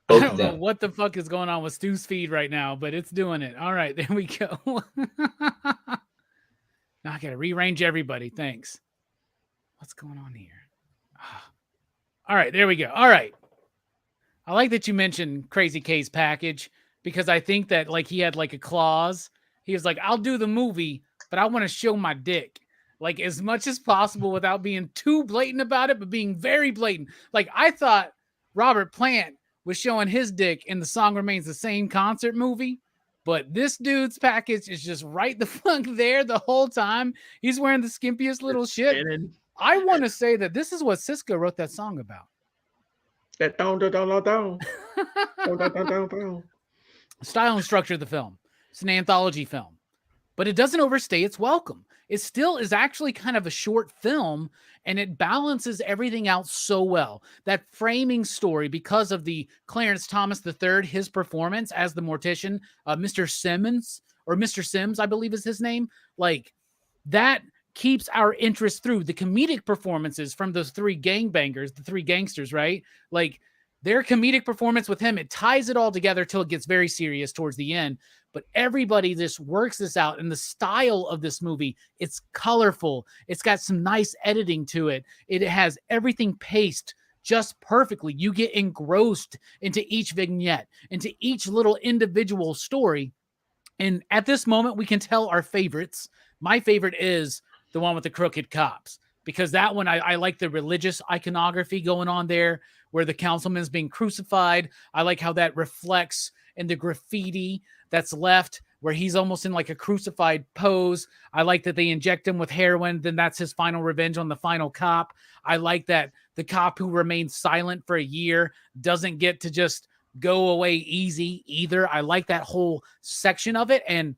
Both don't of know them. what the fuck is going on with Stu's feed right now, but it's doing it. All right, there we go. Now I gotta rearrange everybody. Thanks. What's going on here? All right, there we go. All right. I like that you mentioned Crazy K's package because I think that like he had like a clause. He was like, I'll do the movie, but I want to show my dick like as much as possible without being too blatant about it, but being very blatant. Like I thought Robert Plant was showing his dick in The Song Remains the Same concert movie, but this dude's package is just right the fuck there the whole time. He's wearing the skimpiest little shit. And I want to say that this is what Cisco wrote that song about. That down, down, down, down, down, down, down, down, down. Style and structure of the film. It's an anthology film, but it doesn't overstay its welcome. It still is actually kind of a short film, and it balances everything out so well. That framing story, because of the Clarence Thomas III, his performance as the mortician, Mr. Simmons, or Mr. Sims, I believe is his name, like that keeps our interest through. The comedic performances from those three gangbangers, the three gangsters, right? Like their comedic performance with him, it ties it all together till it gets very serious towards the end. But everybody just works this out. And the style of this movie, it's colorful. It's got some nice editing to it. It has everything paced just perfectly. You get engrossed into each vignette, into each little individual story. And at this moment, we can tell our favorites. My favorite is the one with the crooked cops, because that one, I like the religious iconography going on there where the councilman's being crucified. I like how that reflects in the graffiti that's left where he's almost in like a crucified pose. I like that they inject him with heroin. Then that's his final revenge on the final cop. I like that the cop who remains silent for a year doesn't get to just go away easy either. I like that whole section of it. And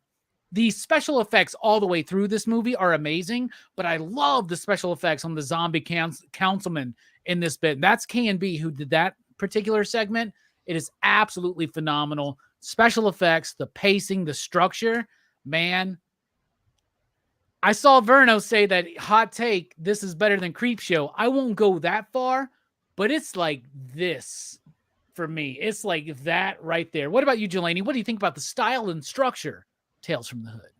the special effects all the way through this movie are amazing, but I love the special effects on the zombie councilman in this bit. That's K&B who did that particular segment. It is absolutely phenomenal. Special effects, the pacing, the structure, man. I saw Verno say that, hot take, this is better than Creepshow. I won't go that far, but it's like this for me. It's like that right there. What about you, Jelani? What do you think about the style and structure? Tales from the Hood.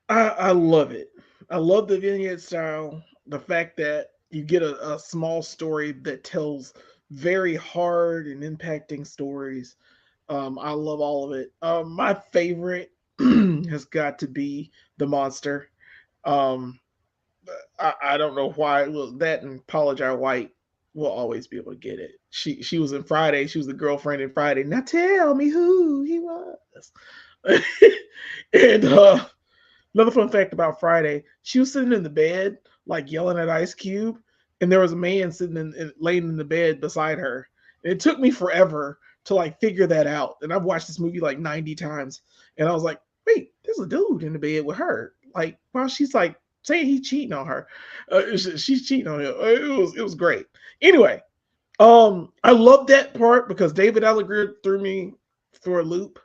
I love it. I love the vignette style. The fact that you get a small story that tells very hard and impacting stories. I love all of it. My favorite has got to be the monster. I don't know why. Well, that and Paula Jai White will always be able to get it. She was in Friday. She was the girlfriend in Friday. Now tell me who he was. And another fun fact about Friday, she was sitting in the bed, like yelling at Ice Cube, and there was a man sitting laying in the bed beside her. And it took me forever to like figure that out. And I've watched this movie like 90 times, and I was like, wait, there's a dude in the bed with her. Like, while she's like saying he's cheating on her, she's cheating on him. It was great. Anyway, I love that part because David Allegretti threw me for a loop.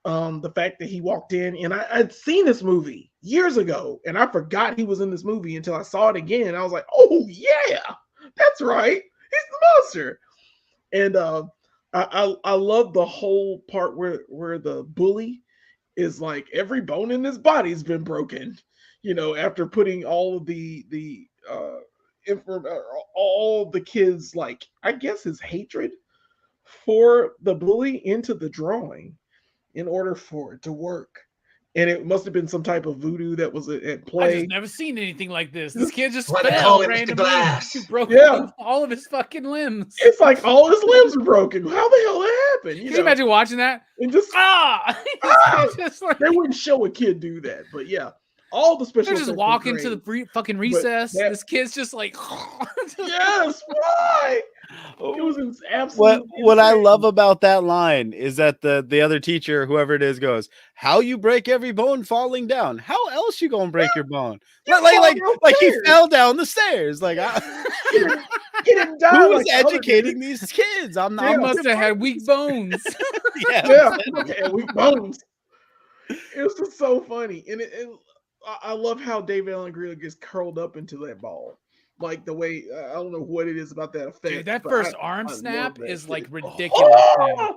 The fact that he walked in, and I'd seen this movie years ago, and I forgot he was in this movie until I saw it again. I was like, oh yeah, that's right, he's the monster. And I love the whole part where the bully is like, every bone in his body's been broken, you know, after putting all of all the kids, like, I guess his hatred for the bully into the drawing in order for it to work. And it must have been some type of voodoo that was at play. I've just never seen anything like this. This kid just What the fell hell, Mr. randomly. Glass? He broke all of his fucking limbs. It's like all his limbs are broken. How the hell that happened? Can you imagine watching that? And just, Just like, they wouldn't show a kid do that. But yeah, all the special they're just effects were walking great. to the fucking recess. that- This kid's just like, Yes, why? It was absolutely What I insane. love about that line is that the other teacher, whoever it is, goes, "How you break every bone falling down? How else you gonna break your bone? Like he fell down the stairs. Like He didn't die. who like is the other educating dudes. these kids? I'm he not. must have had weak bones. Yeah, okay, weak bones. It was just so funny, and I love how David Allen Greer gets curled up into that ball, like the way I don't know what it is about that effect. Dude, that but first I arm love snap that is shit. like ridiculous. Man.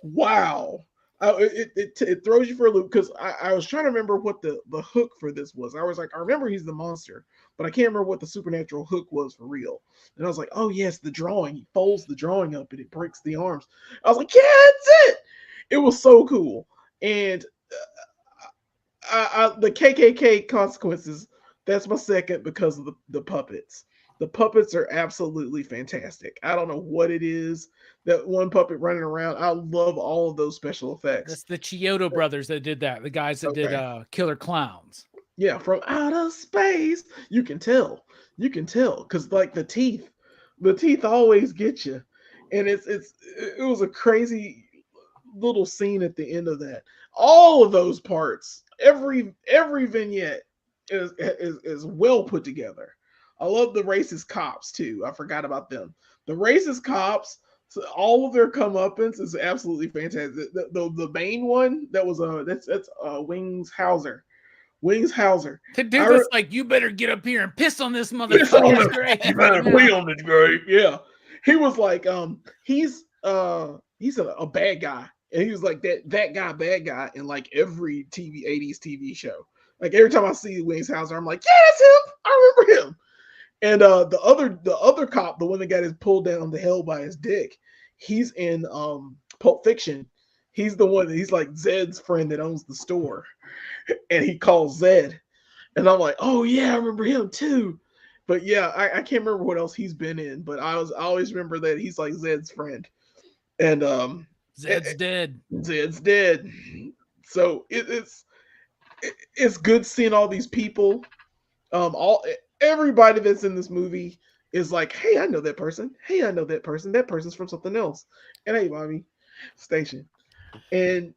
Wow. It throws you for a loop because I was trying to remember what the hook for this was. I was like, I remember he's the monster, but I can't remember what the supernatural hook was for real. And I was like, oh yes, the drawing. He folds the drawing up and it breaks the arms. I was like, yeah, that's it. It was so cool. And the KKK consequences, that's my second because of the puppets. The puppets are absolutely fantastic. I don't know what it is. That one puppet running around. I love all of those special effects. That's the Chiodo brothers that did that. The guys that did Killer Clowns. Yeah, from outer space. You can tell. Because like the teeth always get you. and it was a crazy little scene at the end of that. All of those parts, every vignette is well put together. I love the racist cops too. I forgot about them. The racist cops, so all of their comeuppance is absolutely fantastic. The main one that was that's Wings Hauser. Wings Hauser. The dude was like, "You better get up here and piss on this motherfucker's grave." You better pee on this grave. Yeah, he was like, he's a bad guy, and he was like that guy, bad guy, in like every 80s TV show. Like every time I see Wings Hauser, I'm like, yeah, that's him. I remember him. And the other cop, the one that got his pulled down to hell by his dick, he's in Pulp Fiction. He's the one that he's like Zed's friend that owns the store, and he calls Zed, and I'm like, oh yeah, I remember him too. But yeah, I can't remember what else he's been in, but I always remember that he's like Zed's friend, and Zed's dead. Zed's dead. So it's good seeing all these people, everybody that's in this movie is like, hey, I know that person. Hey, I know that person. That person's from something else. And hey, mommy, station. And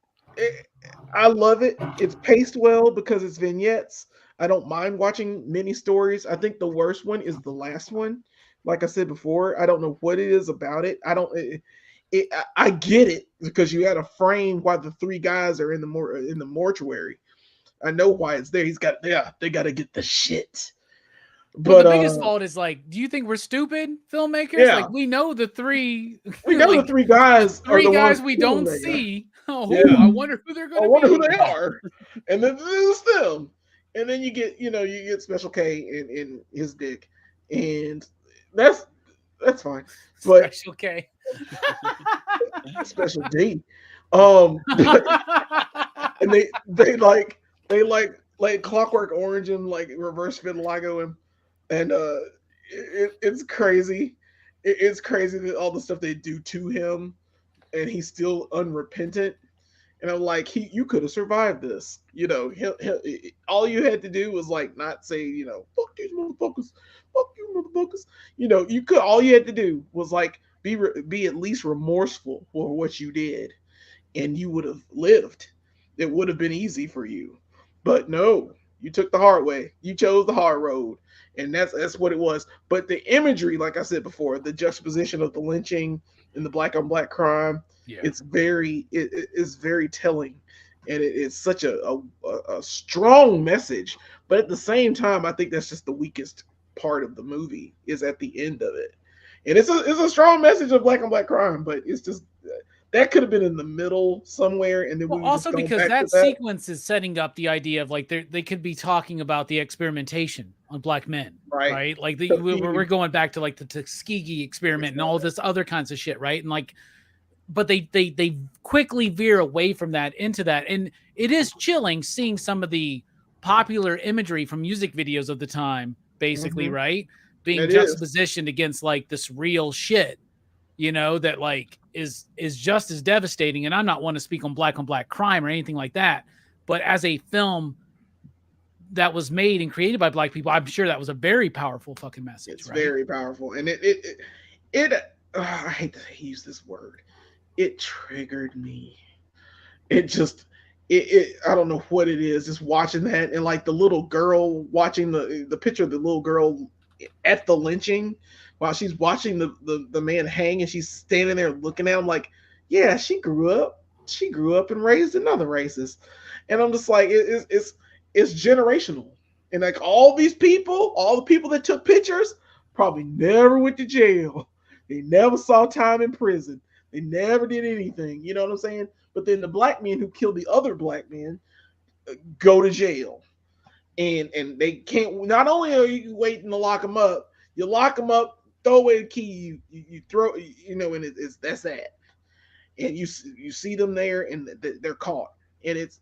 I love it. It's paced well because it's vignettes. I don't mind watching mini stories. I think the worst one is the last one. Like I said before, I don't know what it is about it. I get it because you had a frame while the three guys are in the mortuary. I know why it's there. They got to get the shit. But the biggest fault is like, do you think we're stupid filmmakers? Yeah. Like we know the three. We know the three guys. Three guys we don't see. Oh, yeah. I wonder who they're going to be. I wonder who they are. And then it's them. And then you get Special K and his dick, and that's fine. But Special K. Special D. And they like Clockwork Orange and like reverse vitiligo him. And it's crazy. It's crazy that all the stuff they do to him, and he's still unrepentant. And I'm like, you could have survived this. All you had to do was like not say, fuck these motherfuckers, fuck you motherfuckers. You could. All you had to do was like be at least remorseful for what you did, and you would have lived. It would have been easy for you, but no, you took the hard way. You chose the hard road. And that's what it was. But the imagery, like I said before, the juxtaposition of the lynching and the black on black crime, it's very telling, and it is such a strong message. But at the same time, I think that's just the weakest part of the movie is at the end of it. And it's a strong message of black on black crime, but it's just that could have been in the middle somewhere, and then also because that sequence is setting up the idea of like they could be talking about the experimentation on black men, right? Like we're going back to like the Tuskegee experiment and all this other kinds of shit, right? And like, but they quickly veer away from that into that, and it is chilling seeing some of the popular imagery from music videos of the time, basically, right, being juxtapositioned against like this real shit. That like is just as devastating. And I'm not one to speak on black crime or anything like that. But as a film that was made and created by black people, I'm sure that was a very powerful fucking message. It's very powerful. And I hate to use this word. It triggered me. I don't know what it is. Just watching that, and like the little girl watching the picture of the little girl at the lynching, while she's watching the man hang, and she's standing there looking at him like, yeah, she grew up and raised another racist. And I'm just like, it's generational. And like all the people that took pictures probably never went to jail. They never saw time in prison. They never did anything. You know what I'm saying? But then the black men who killed the other black men go to jail. And they can't, not only are you waiting to lock them up, you lock them up, throw away the key, you throw, and that's that. And you see them there, and they're caught. And it's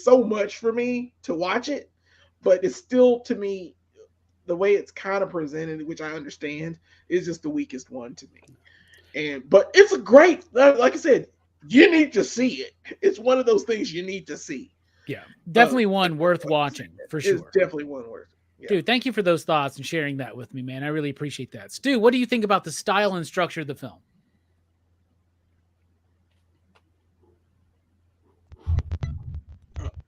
so much for me to watch it, but it's still, to me, the way it's kind of presented, which I understand, is just the weakest one to me. But it's a great, like I said, you need to see it. It's one of those things you need to see. Yeah, definitely one worth watching for sure. It's definitely one worth. Dude, thank you for those thoughts and sharing that with me, man. I really appreciate that. Stu, what do you think about the style and structure of the film?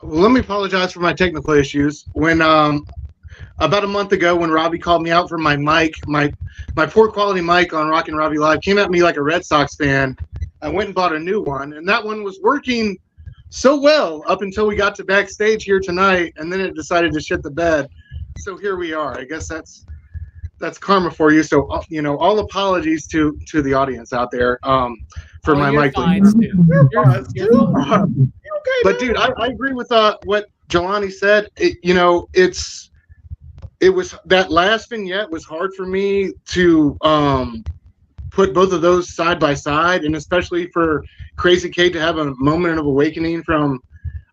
Well, let me apologize for my technical issues. When about a month ago, when Robbie called me out for my mic, my poor quality mic on Rockin' Robbie Live came at me like a Red Sox fan. I went and bought a new one, and that one was working so well up until we got to backstage here tonight, and then it decided to shit the bed. So here we are. I guess that's karma for you. So all apologies to the audience out there for my mic. Fine, Stu. You're fine. But dude, I agree with what Jelani said. It was that last vignette was hard for me to put both of those side by side, and especially for Crazy Kate to have a moment of awakening from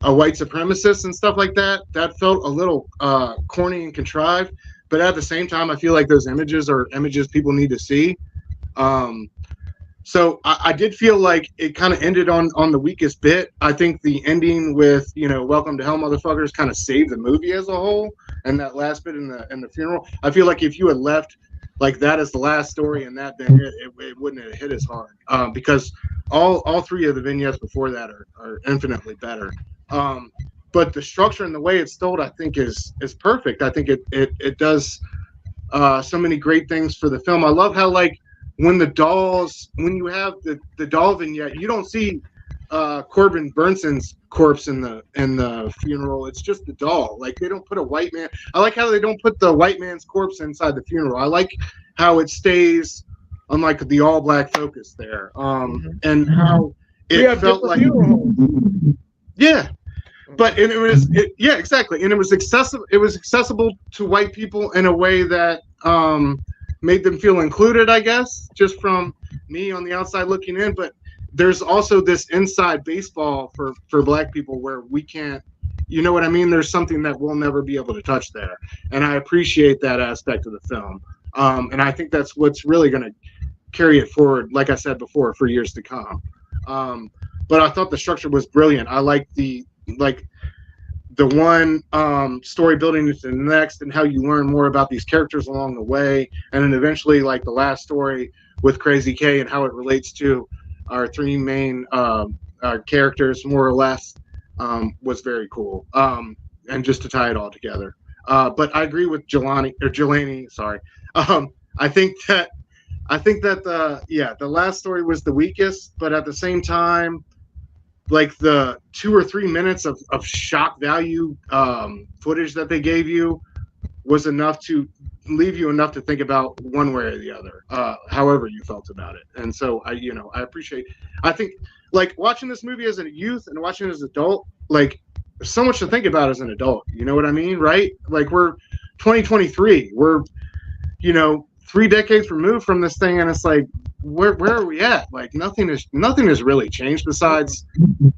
a white supremacist and stuff like that. That felt a little corny and contrived, but at the same time, I feel like those images are images people need to see. So I did feel like it kind of ended on the weakest bit. I think the ending with, welcome to hell, motherfuckers, kind of saved the movie as a whole. And that last bit in the funeral, I feel like if you had left like that as the last story and that, then it wouldn't have hit as hard. Because all three of the vignettes before that are infinitely better. But the structure and the way it's told, I think is perfect. I think it does so many great things for the film. I love how when you have the doll vignette, you don't see Corbin Burnson's corpse in the funeral. It's just the doll. Like, they don't put a white man. I like how they don't put the white man's corpse inside the funeral. I like how it stays on the all black focus there. And how it felt like yeah. But exactly. And it was accessible to white people in a way that made them feel included, I guess, just from me on the outside looking in. But there's also this inside baseball for black people where we can't, you know what I mean? There's something that we'll never be able to touch there. And I appreciate that aspect of the film. And I think that's what's really going to carry it forward, like I said before, for years to come. But I thought the structure was brilliant. I like the one story building into the next, and how you learn more about these characters along the way, and then eventually the last story with Crazy K and how it relates to our three main characters, more or less, was very cool. And just to tie it all together. But I agree with Jelani. Sorry. I think that the last story was the weakest, but at the same time, the 2 or 3 minutes of shock value footage that they gave you was enough to leave you enough to think about one way or the other, however you felt about it. And so I appreciate, I think watching this movie as a youth and watching it as an adult, there's so much to think about as an adult. You know what I mean? Right? We're 2023, we're, 3 decades removed from this thing. And it's where are we at? Nothing has really changed besides,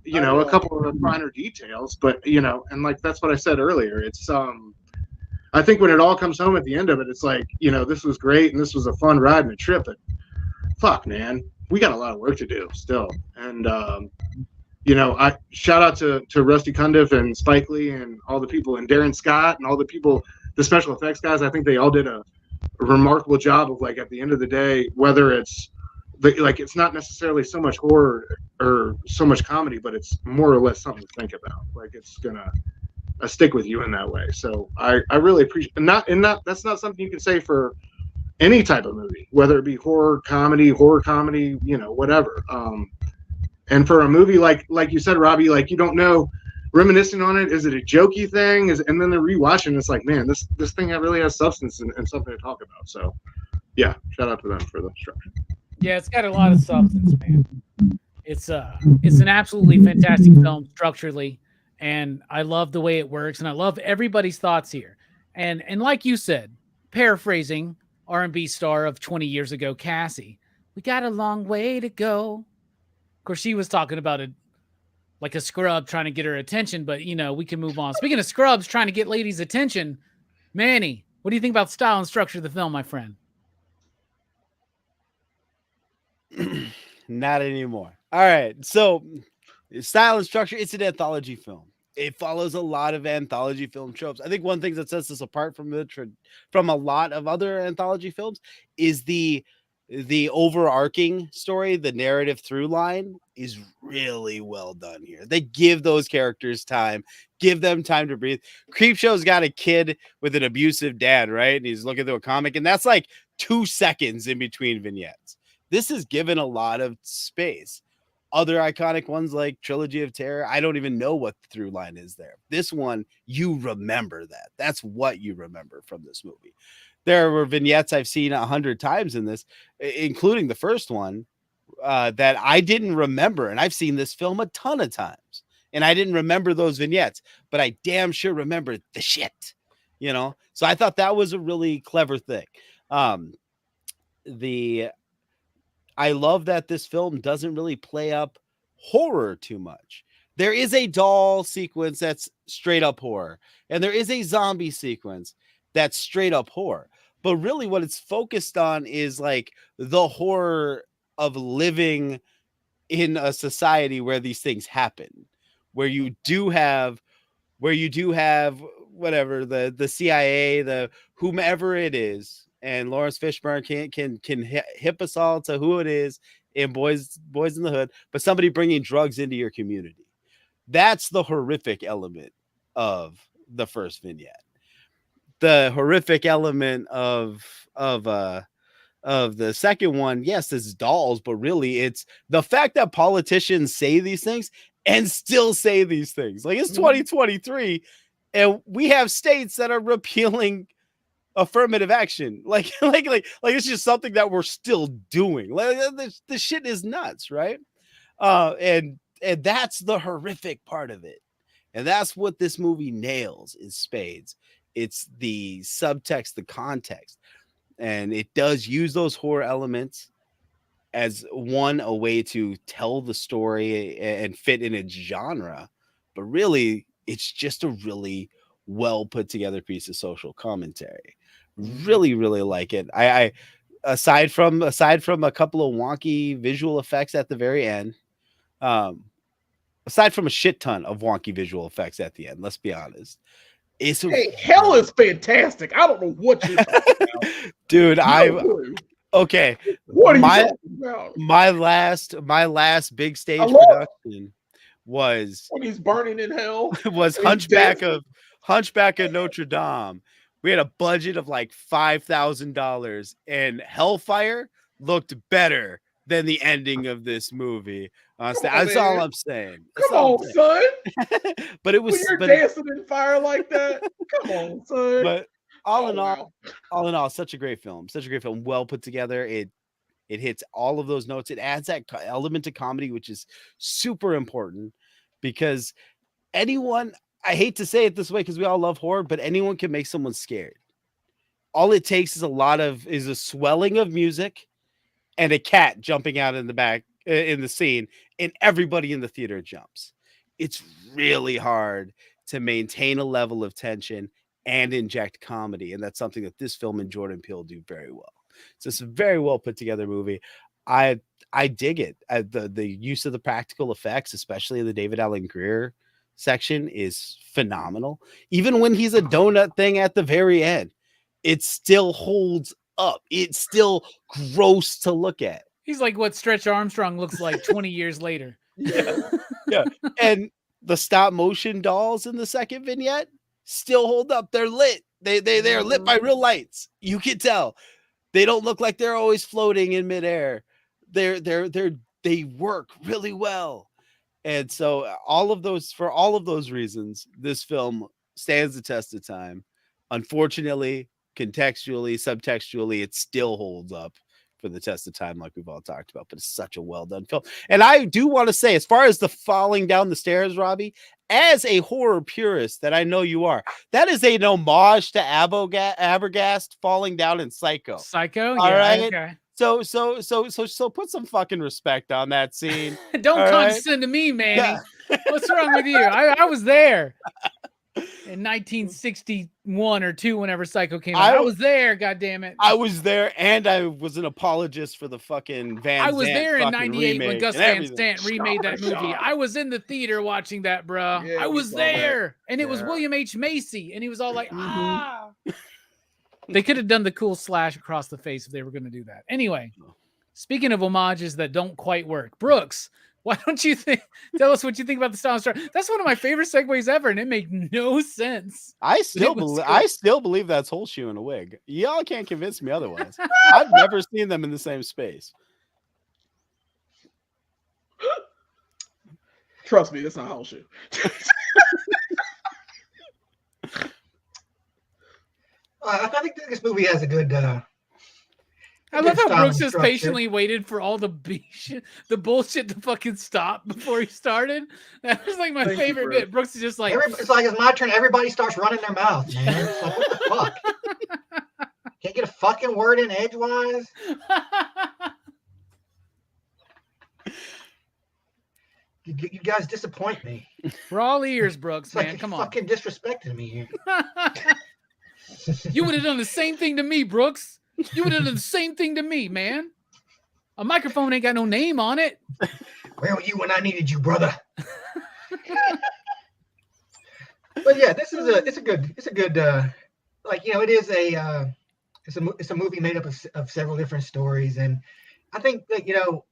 a couple of minor details, but and that's what I said earlier. It's I think when it all comes home at the end of it, it's this was great and this was a fun ride and a trip, but fuck, man, we got a lot of work to do still. And I shout out to Rusty Cundiff and Spike Lee and all the people, and Darren Scott and all the people, the special effects guys. I think they all did a remarkable job of at the end of the day, whether it's it's not necessarily so much horror or so much comedy, but it's more or less something to think about. It's gonna stick with you in that way. So I really appreciate, that's not something you can say for any type of movie, whether it be horror comedy, whatever. And for a movie like you said, Robbie, you don't know, reminiscing on it, is it a jokey thing? And then they're rewatching, it's man, this thing really has substance and something to talk about. So yeah, shout out to them for the structure. Yeah, it's got a lot of substance, man. It's an absolutely fantastic film structurally, and I love the way it works, and I love everybody's thoughts here. And like you said, paraphrasing R&B star of 20 years ago, Cassie, we got a long way to go. Of course, she was talking about it like a scrub trying to get her attention, but we can move on. Speaking of scrubs trying to get ladies' attention, Manny, what do you think about style and structure of the film, my friend? Not anymore. All right. So style and structure, it's an anthology film. It follows a lot of anthology film tropes. I think one thing that sets this apart from a lot of other anthology films is the overarching story, the narrative through line is really well done here. They give those characters time, give them time to breathe. Creepshow's got a kid with an abusive dad, right? And he's looking through a comic, and that's like 2 seconds in between vignettes. This is given a lot of space. Other iconic ones like Trilogy of Terror, I don't even know what the through line is there. This one, you remember that. That's what you remember from this movie. There were vignettes I've seen 100 times in this, including the first one, that I didn't remember. And I've seen this film a ton of times. And I didn't remember those vignettes, but I damn sure remember the shit, you know? So I thought that was a really clever thing. I love that this film doesn't really play up horror too much. There is a doll sequence that's straight up horror, and there is a zombie sequence that's straight up horror. But really what it's focused on is like the horror of living in a society where these things happen, where you do have whatever, the CIA, the whomever it is, and Lawrence Fishburne can hip us all to who it is in Boys in the Hood, but somebody bringing drugs into your community. That's the horrific element of the first vignette. The horrific element of the second one, yes, it's dolls, but really it's the fact that politicians say these things and still say these things. Like, it's 2023, and we have states that are repealing affirmative action. Like it's just something that we're still doing. Like, this shit is nuts, right? And that's the horrific part of it. And that's what this movie nails in spades. It's the subtext, the context. And it does use those horror elements as a way to tell the story and fit in its genre. But really, it's just a really well put together piece of social commentary. Really, really like it. I aside from a couple of wonky visual effects at the very end, aside from a shit ton of wonky visual effects at the end, let's be honest. Hell is fantastic. I don't know what you're talking about. Dude, okay. What are you talking about? My last big stage production was when he's burning in hell. Was Hunchback of Notre Dame. We had a budget of like $5,000, and Hellfire looked better than the ending of this movie. That's all I'm saying. Come on, son. But it was when you're dancing in fire like that. Come on, son. But all in all, such a great film. Such a great film. Well put together. It hits all of those notes. It adds that element of comedy, which is super important, because anyone, I hate to say it this way because we all love horror, but anyone can make someone scared. All it takes is a swelling of music and a cat jumping out in the back in the scene, and everybody in the theater jumps. It's really hard to maintain a level of tension and inject comedy, and that's something that this film and Jordan Peele do very well. So it's a very well put together movie. I dig it. The use of the practical effects, especially the David Alan Grier section, is phenomenal. Even when he's a donut thing at the very end, it still holds up. It's still gross to look at. He's like what Stretch Armstrong looks like 20 years later. Yeah. And the stop motion dolls in the second vignette still hold up. They're lit. They're lit by real lights. You can tell. They don't look like they're always floating in midair. They work really well. And so for all of those reasons, this film stands the test of time. Unfortunately, contextually, subtextually, it still holds up for the test of time, like we've all talked about. But it's such a well done film. And I do want to say, as far as the falling down the stairs, Robbie, as a horror purist that I know you are, that is an homage to Abergast falling down in Psycho. Psycho, all right. Okay. So put some fucking respect on that scene. Don't condescend to me, Manny. Yeah. What's wrong with you? I was there. in 1961 or 2, whenever Psycho came out. I was there, goddammit. I was there, and I was an apologist for the fucking Van I was Zandt there in fucking 98 when remake Gus and Van everything. Sant remade that movie. I was in the theater watching that, bro. Yeah, I we was saw there. that. And it was Yeah. William H. Macy. And he was all like, ah. They could have done the cool slash across the face if they were going to do that. Anyway, speaking of homages that don't quite work, Brooks, why don't you tell us what you think about the style and structure? That's one of my favorite segues ever, and it made no sense. I still believe that's Horseshoe in a wig. Y'all can't convince me otherwise. I've never seen them in the same space. Trust me, that's not Horseshoe. I think this movie has a good. I love how style Brooks and just structure. patiently waited for all the bullshit to fucking stop before he started. That was like my Thank you, favorite Brooks. bit. Brooks is just like, It's like it's my turn. Everybody starts running their mouth, man. It's like, what the fuck? Can't get a fucking word in edgewise. You guys disappoint me. we're all ears, Brooks, It's like man. you're Come on. fucking disrespecting me here. You would have done the same thing to me, Brooks. You would have done the same thing to me, man. A microphone ain't got no name on it. Where were you when I needed you, brother? But yeah, it's a good like, you know, it is it's a movie made up of several different stories, and I think that, you know,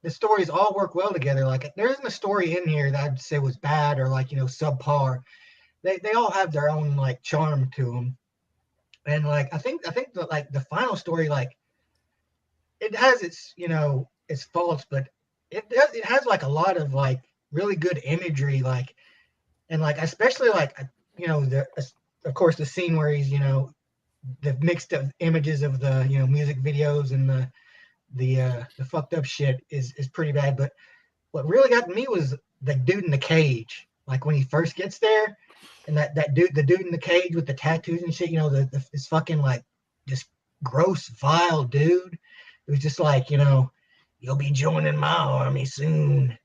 the stories all work well together. Like, there isn't a story in here that I'd say was bad or, like, you know, subpar. They all have their own, like, charm to them. And, like, I think that, like, the final story, like, it has its, you know, its faults, but it has, like, a lot of, like, really good imagery, like, and, like, especially, like, you know, of course the scene where he's, you know, the mixed up images of the, you know, music videos and the fucked up shit is pretty bad. But what really got me was the dude in the cage. Like, when he first gets there, and the dude in the cage with the tattoos and shit, you know, this fucking, like, just gross, vile dude. It was just like, you know, you'll be joining my army soon.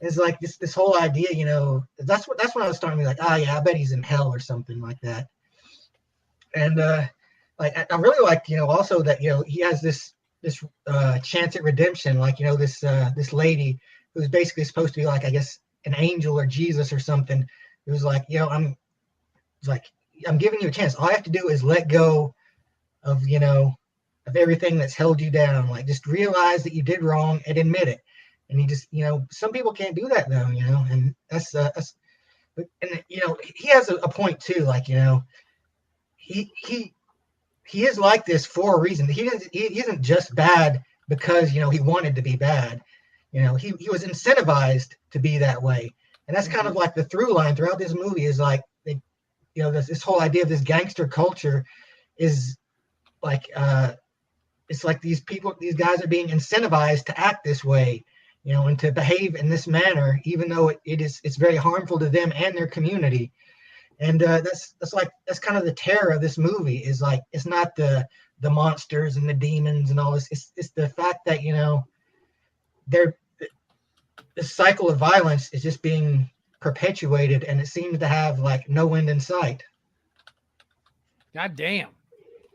It's like this whole idea, you know, that's when I was starting to be like, oh yeah, I bet he's in hell or something like that. And like, I really like, you know, also that, you know, he has this chance at redemption, like, you know, this lady who's basically supposed to be, like, I guess, an angel or Jesus or something. It was like, you know, I'm giving you a chance. All I have to do is let go of, you know, of everything that's held you down. Like, just realize that you did wrong and admit it. And he just, you know, some people can't do that though, you know, and that's and, you know, he has a point too. Like, you know, he is like this for a reason. He isn't just bad because, you know, he wanted to be bad. You know, he was incentivized to be that way. And that's kind of like the through line throughout this movie is like, you know, this whole idea of this gangster culture is like, it's like these guys are being incentivized to act this way, you know, and to behave in this manner, even though it's very harmful to them and their community. And that's kind of the terror of this movie is like, it's not the monsters and the demons and all this. It's the fact that, you know, this cycle of violence is just being perpetuated, and it seems to have, like, no end in sight. God damn.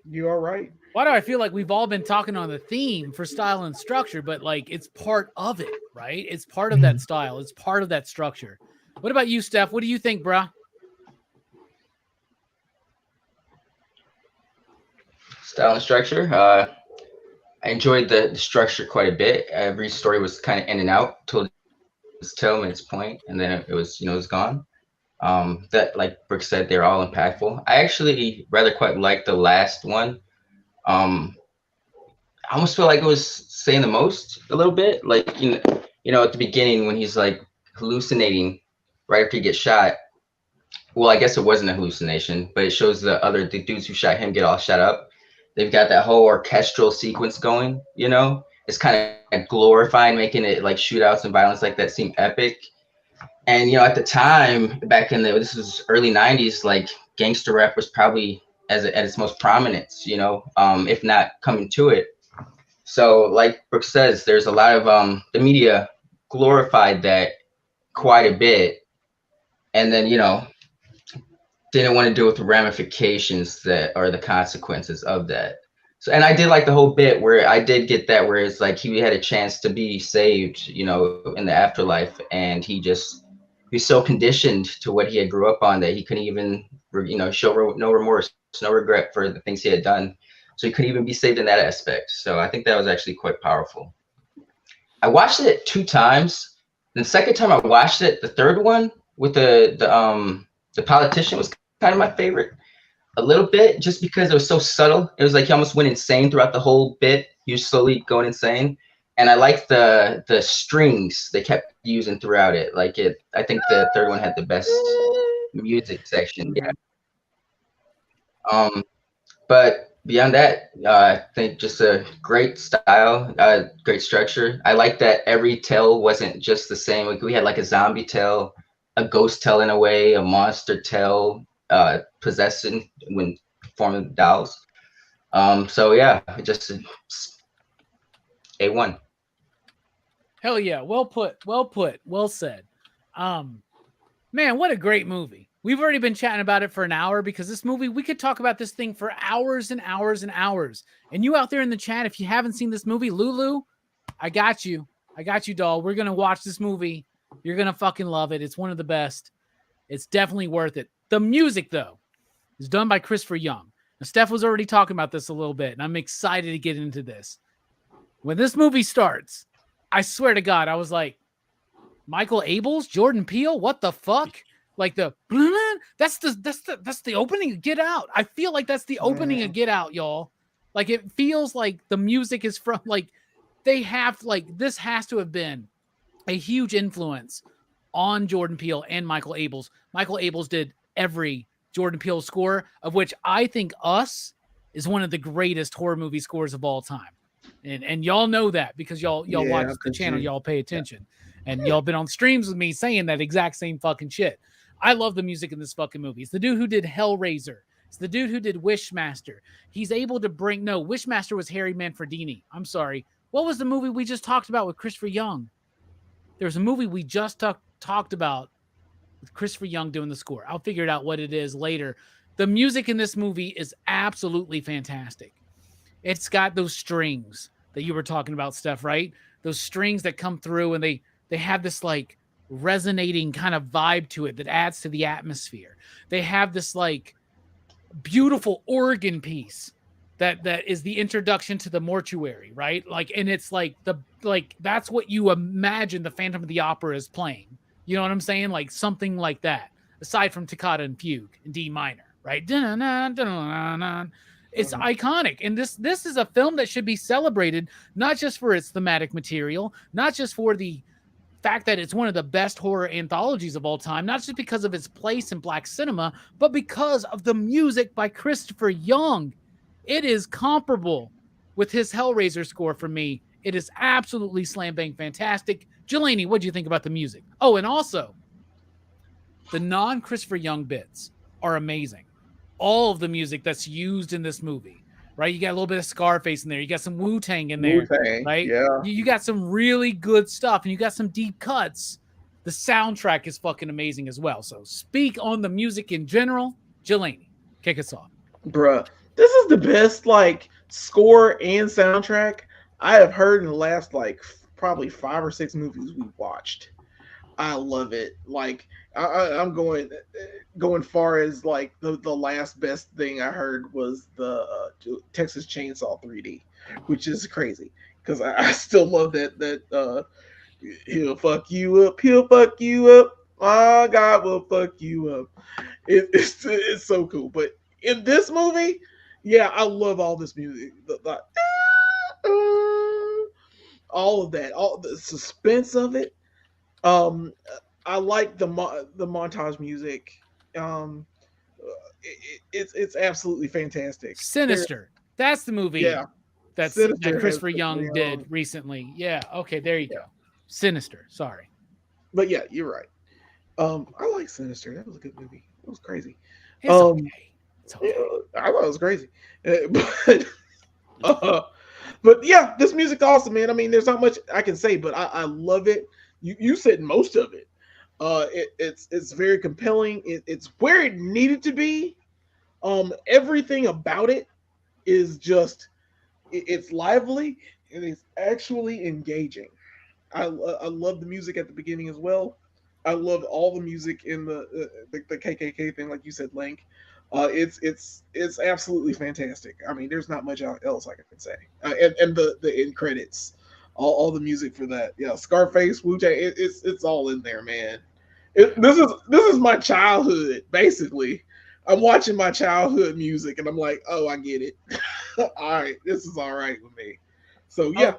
You all right? Why do I feel like we've all been talking on the theme for style and structure, but, like, it's part of it, right? It's part of that style. It's part of that structure. What about you, Steph? What do you think, bruh? Style and structure. I enjoyed the structure quite a bit. Every story was kind of in and out till its tail and its point, and then it was, you know, it was gone. That, like Brooke said, they're all impactful. I actually rather quite like the last one. I almost feel like it was saying the most a little bit, like, you know, at the beginning when he's, like, hallucinating right after he gets shot. Well, I guess it wasn't a hallucination, but it shows the dudes who shot him get all shot up. They've got that whole orchestral sequence going, you know. It's kind of glorifying, making it like shootouts and violence like that seem epic. And, you know, at the time, back in this was early 90s, like, gangster rap was probably at its most prominence, you know, if not coming to it. So, like Brooke says, there's a lot of the media glorified that quite a bit. And then, you know, didn't want to deal with the ramifications that are the consequences of that. So, and I did like the whole bit where I did get that, where it's like he had a chance to be saved, you know, in the afterlife, and he's so conditioned to what he had grew up on that he couldn't even, you know, show no remorse, no regret for the things he had done. So he couldn't even be saved in that aspect. So I think that was actually quite powerful. I watched it 2 times. The second time I watched it, the third one with the politician was kind of my favorite. A little bit, just because it was so subtle. It was like he almost went insane throughout the whole bit. He was slowly going insane. And I liked the strings they kept using throughout it. Like I think the third one had the best music section. Yeah. But beyond that, I think just a great style, great structure. I like that every tale wasn't just the same. Like we had like a zombie tale, a ghost tale in a way, a monster tale, possessing when forming dolls. So yeah, just A1. Hell yeah. Well put. Well said. Man, what a great movie. We've already been chatting about it for an hour because this movie, we could talk about this thing for hours and hours and hours. And you out there in the chat, if you haven't seen this movie, Lulu, I got you. I got you, doll. We're going to watch this movie. You're going to fucking love it. It's one of the best. It's definitely worth it. The music, though, is done by Christopher Young. Now, Steph was already talking about this a little bit, and I'm excited to get into this. When this movie starts, I swear to God, I was like, Michael Abels, Jordan Peele, what the fuck? Like that's the opening of Get Out. I feel like that's the opening of Get Out, y'all. Like it feels like the music is from like they have like this has to have been a huge influence on Jordan Peele and Michael Abels. Michael Abels did every Jordan Peele score, of which I think Us is one of the greatest horror movie scores of all time. And y'all know that because y'all watch the channel, y'all pay attention. And y'all been on streams with me saying that exact same fucking shit. I love the music in this fucking movie. It's the dude who did Hellraiser. It's the dude who did Wishmaster. He's able to bring... No, Wishmaster was Harry Manfredini. I'm sorry. What was the movie we just talked about with Christopher Young? There was a movie we just talked about with Christopher Young doing the score. I'll figure it out what it is later. The music in this movie is absolutely fantastic. It's got those strings that you were talking about, Steph, right? Those strings that come through and they have this like resonating kind of vibe to it that adds to the atmosphere. They have this like beautiful organ piece that is the introduction to the mortuary, right? Like, and it's like that's what you imagine the Phantom of the Opera is playing. You know what I'm saying? Like something like that, aside from Toccata and Fugue in D minor, right? It's iconic. And this is a film that should be celebrated, not just for its thematic material, not just for the fact that it's one of the best horror anthologies of all time, not just because of its place in Black cinema, but because of the music by Christopher Young. It is comparable with his Hellraiser score for me. It is absolutely slam bang fantastic. Jelani, what do you think about the music? Oh, and also, the non-Christopher Young bits are amazing. All of the music that's used in this movie, right? You got a little bit of Scarface in there. You got some Wu-Tang in there, right? Yeah. You got some really good stuff, and you got some deep cuts. The soundtrack is fucking amazing as well. So speak on the music in general. Jelani, kick us off. Bruh, this is the best like score and soundtrack I have heard in the last like probably 5 or 6 movies we watched. I love it. Like I'm going far as like the last best thing I heard was the Texas Chainsaw 3D, which is crazy because I still love that he'll fuck you up, my God will fuck you up. It's so cool. But in this movie, yeah, I love all this music, all of that, all the suspense of it. I like the montage music. It's absolutely fantastic. Sinister. That's the movie. Yeah, that Christopher Young did recently. Yeah. Okay. There you go. Sinister. Sorry. But yeah, you're right. I like Sinister. That was a good movie. It was crazy. It's okay. It's okay. I thought it was crazy. But yeah, this music's awesome, man. I mean, there's not much I can say, but I love it. You said most of it. It's very compelling. It's where it needed to be. Everything about it is just it's lively and it's actually engaging. I love the music at the beginning as well. I loved all the music in the KKK thing, like you said, Link. It's absolutely fantastic. I mean, there's not much else I can say. And the end credits, all the music for that. Yeah, Scarface, Wu Tang, it's all in there, man. This is my childhood, basically. I'm watching my childhood music, and I'm like, oh, I get it. All right, this is all right with me. So yeah.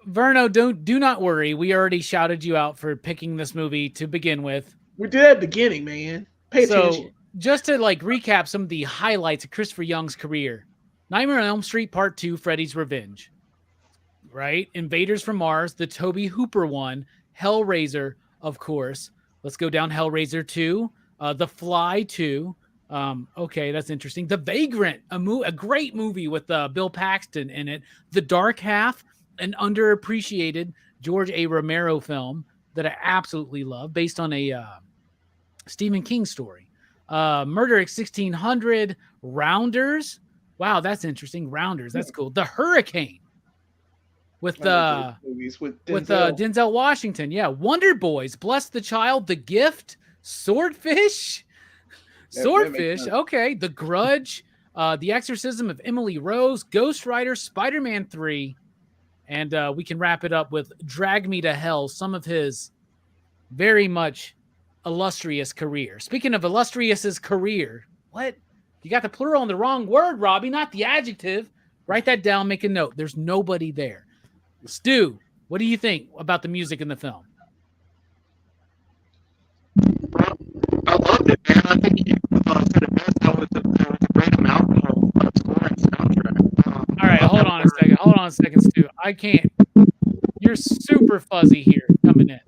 Verno, do not worry. We already shouted you out for picking this movie to begin with. We did at the beginning, man. Pay attention. Just to like recap some of the highlights of Christopher Young's career: Nightmare on Elm Street Part 2, Freddy's Revenge, right? Invaders from Mars, the Tobe Hooper one, Hellraiser, of course. Let's go down Hellraiser 2, The Fly 2. Okay, that's interesting. The Vagrant, a great movie with Bill Paxton in it. The Dark Half, an underappreciated George A. Romero film that I absolutely love, based on a Stephen King story. Murder at 1600, Rounders. Wow, that's interesting. Rounders, that's cool. The Hurricane with Denzel Washington. Yeah, Wonder Boys, Bless the Child, The Gift, Swordfish. Swordfish, okay. The Grudge, The Exorcism of Emily Rose, Ghost Rider, Spider-Man 3. And we can wrap it up with Drag Me to Hell, some of his very much illustrious career. Speaking of illustrious's career, what? You got the plural on the wrong word, Robbie, not the adjective. Write that down, make a note. There's nobody there. Stu, what do you think about the music in the film? I loved it, man. I think you said it best. That was a great amount of score and soundtrack. All right, hold on a second, Stu. I can't. You're super fuzzy here coming in.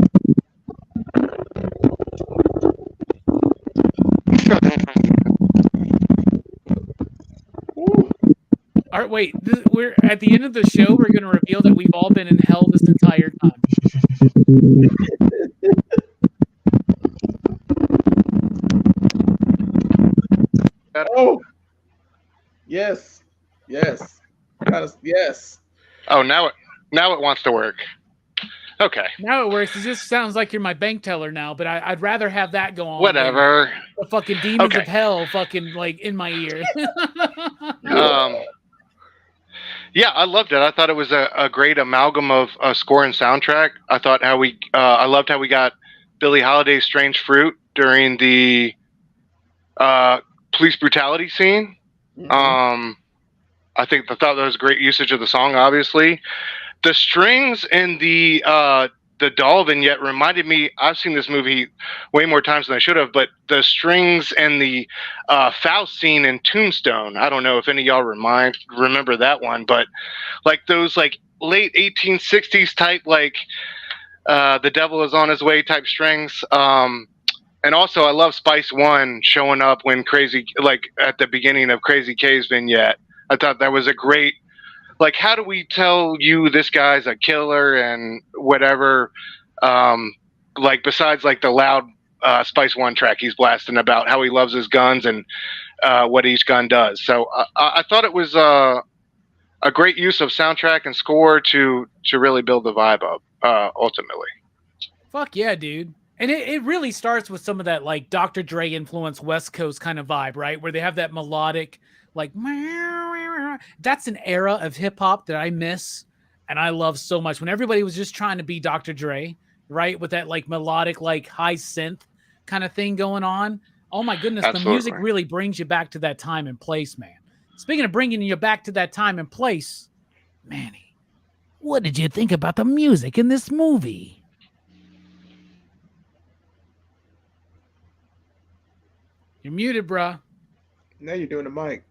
All right, wait. We're at the end of the show. We're going to reveal that we've all been in hell this entire time. Oh, yes, yes, yes. Oh, now it wants to work. Okay. Now it works. It just sounds like you're my bank teller now, but I'd rather have that go on. Whatever. The fucking demons of hell, fucking like in my ear. Yeah, I loved it. I thought it was a great amalgam of score and soundtrack. I thought I loved how we got Billie Holiday's "Strange Fruit" during the police brutality scene. Mm-hmm. I thought that was a great usage of the song. Obviously, the strings in the doll vignette reminded me. I've seen this movie way more times than I should have, but the strings and the Faust scene in Tombstone. I don't know if any of y'all remember that one, but like those like late 1860s type like the devil is on his way type strings. And also, I love Spice One showing up when at the beginning of Crazy K's vignette. I thought that was a great, like, how do we tell you this guy's a killer and whatever? Like, besides like the loud Spice One track he's blasting about how he loves his guns and what each gun does. So I thought it was a great use of soundtrack and score to really build the vibe up ultimately. Fuck yeah, dude. And it really starts with some of that like Dr. Dre influenced West Coast kind of vibe, right? Where they have that melodic, like, that's an era of hip hop that I miss and I love so much. When everybody was just trying to be Dr. Dre, right? With that like melodic, like high synth kind of thing going on. Oh my goodness, Absolutely. The music really brings you back to that time and place, man. Speaking of bringing you back to that time and place, Manny, what did you think about the music in this movie? You're muted, bruh. Now you're doing the mic.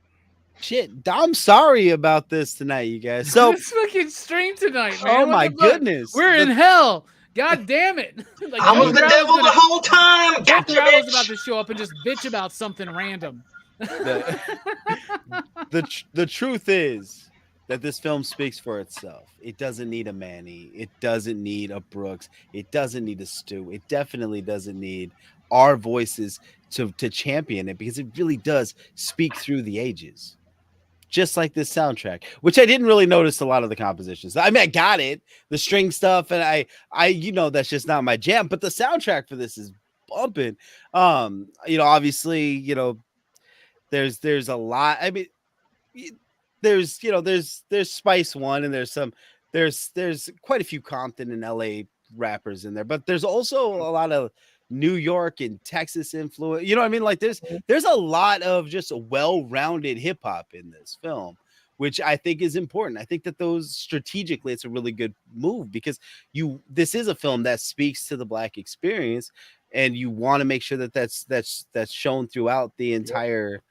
Shit, I'm sorry about this tonight, you guys. So it's fucking stream tonight, man. Oh my goodness. We're in hell. God damn it. Like, I was the devil the whole time. Gotcha, I was about to show up and just bitch about something random. The truth is that this film speaks for itself. It doesn't need a Manny. It doesn't need a Brooks. It doesn't need a Stu. It definitely doesn't need our voices to champion it, because it really does speak through the ages. Just like this soundtrack, which I didn't really notice a lot of the compositions. I mean, I got it, the string stuff, and I that's just not my jam. But the soundtrack for this is bumping. Obviously, there's a lot. I mean, there's Spice One, and there's quite a few Compton and LA rappers in there, but there's also a lot of New York and Texas influence. You know what I mean? Like there's a lot of just well-rounded hip hop in this film, which I think is important. I think that those strategically, it's a really good move, because this is a film that speaks to the Black experience, and you want to make sure that that's shown throughout the entire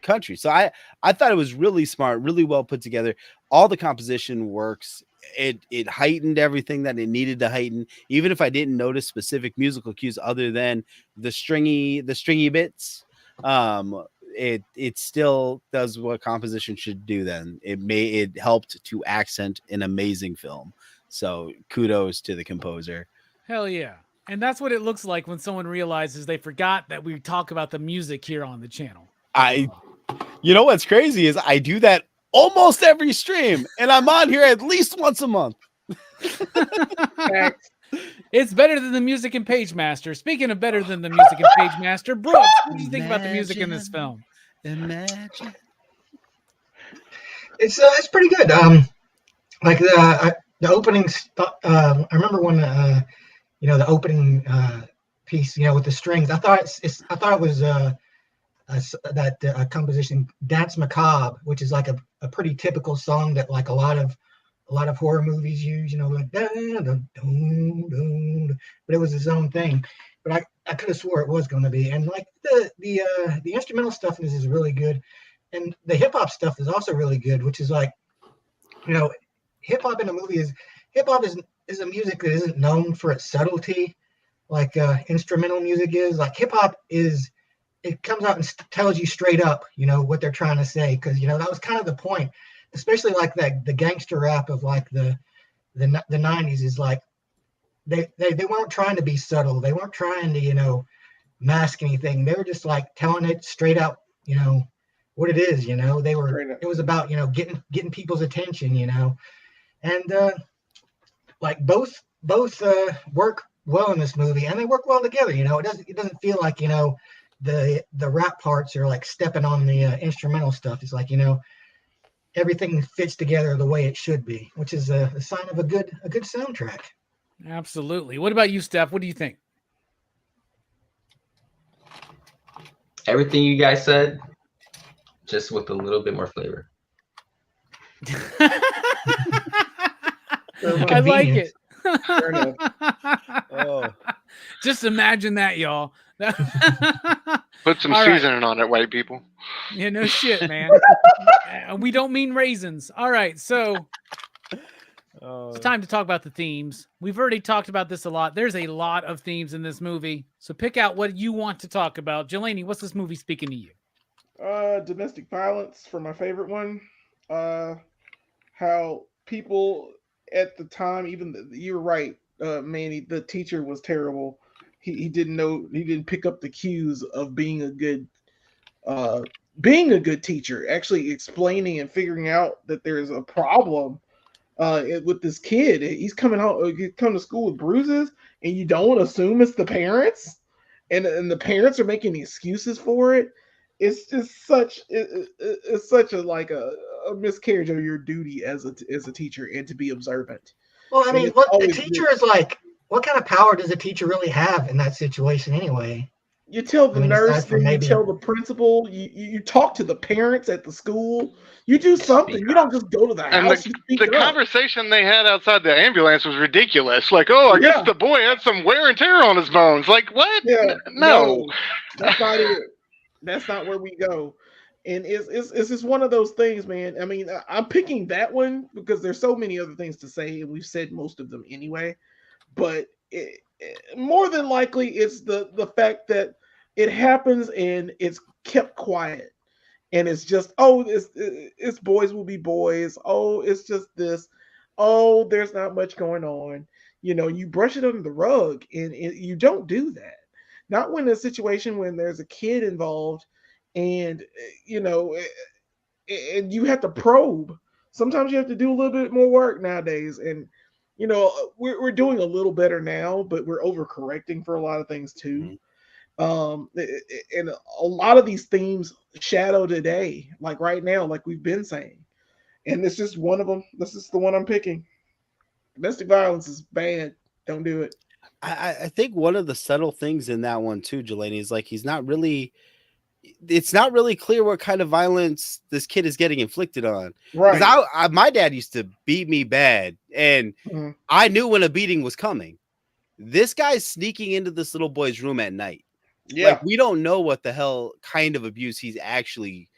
country. So I thought it was really smart, really well put together. All the composition works. It heightened everything that it needed to heighten, even if I didn't notice specific musical cues other than the stringy bits. It still does what composition should do. Then it helped to accent an amazing film. So kudos to the composer. Hell yeah. And that's what it looks like when someone realizes they forgot that we talk about the music here on the channel. You know what's crazy is I do that almost every stream, and I'm on here at least once a month. It's better than the music in Page Master. Speaking of better than the music in Page Master, Brooks, what do you think about the music in this film? Imagine. It's pretty good. Like the opening. I remember when the opening piece, with the strings. I thought it was that composition, Dance Macabre, which is like a pretty typical song that like a lot of horror movies use, like dun, dun, dun, dun, but it was its own thing. But I could have swore it was going to be, and like the instrumental stuff in this is really good, and the hip hop stuff is also really good, which is like, hip hop in a movie is a music that isn't known for its subtlety, like instrumental music is. Like hip hop is. It comes out and tells you straight up, what they're trying to say. Because, that was kind of the point, especially like the gangster rap of like the 90s is like, they weren't trying to be subtle. They weren't trying to, mask anything. They were just like telling it straight out, what it is, it was about, getting people's attention, and like both work well in this movie, and they work well together. It doesn't feel like, the rap parts are like stepping on the instrumental stuff. It's like, everything fits together the way it should be, which is a sign of a good soundtrack. Absolutely. What about you, Steph? What do you think? Everything you guys said, just with a little bit more flavor. I like it. Oh. Just imagine that, y'all. Put some seasoning on it, white people. Yeah, no shit, man. We don't mean raisins. All right, so it's time to talk about the themes. We've already talked about this a lot. There's a lot of themes in this movie. So pick out what you want to talk about. Jelani, what's this movie speaking to you? Domestic violence for my favorite one. How people at the time, you're right, Manny, the teacher was terrible. He didn't pick up the cues of being a good teacher, actually explaining and figuring out that there's a problem with this kid. He's coming to school with bruises, and you don't assume it's the parents, and the parents are making excuses for it. It's just such a miscarriage of your duty as a teacher, and to be observant. Well, I mean, what the teacher is like. What kind of power does a teacher really have in that situation anyway? You tell the nurse, you tell the principal, you talk to the parents at the school, you do something. You don't just go to the house. And the conversation they had outside the ambulance was ridiculous. Like, I guess the boy had some wear and tear on his bones. Like, what? Yeah, no. That's not it. That's not where we go. And it's just one of those things, man. I mean, I'm picking that one because there's so many other things to say, and we've said most of them anyway. But more than likely, it's the fact that it happens and it's kept quiet. and it's just, oh, it's boys will be boys. Oh, it's just this. Oh, there's not much going on. You brush it under the rug, and you don't do that. Not when there's a situation when there's a kid involved, and and you have to probe. Sometimes you have to do a little bit more work nowadays, and we're doing a little better now, but we're overcorrecting for a lot of things too. And a lot of these themes shadow today, like right now, like we've been saying, and it's just one of them. This is the one I'm picking. Domestic violence is bad. Don't do it. I think one of the subtle things in that one too, Jelani, is like it's not really clear what kind of violence this kid is getting inflicted on. Right. Because my dad used to beat me bad, and I knew when a beating was coming. This guy's sneaking into this little boy's room at night. Yeah. Like, we don't know what the hell kind of abuse he's actually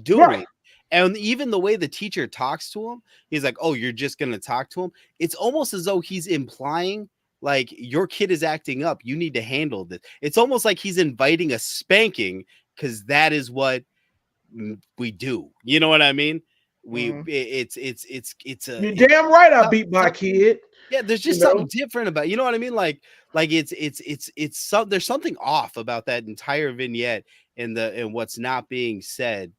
doing. Right. And even the way the teacher talks to him, he's like, oh, you're just going to talk to him. It's almost as though he's implying, like, your kid is acting up. You need to handle this. It's almost like he's inviting a spanking, because that is what we do. You know what I mean? It's a. You're damn right. I beat my kid. Yeah, there's just something different about it. You know what I mean? Like it's there's something off about that entire vignette and what's not being said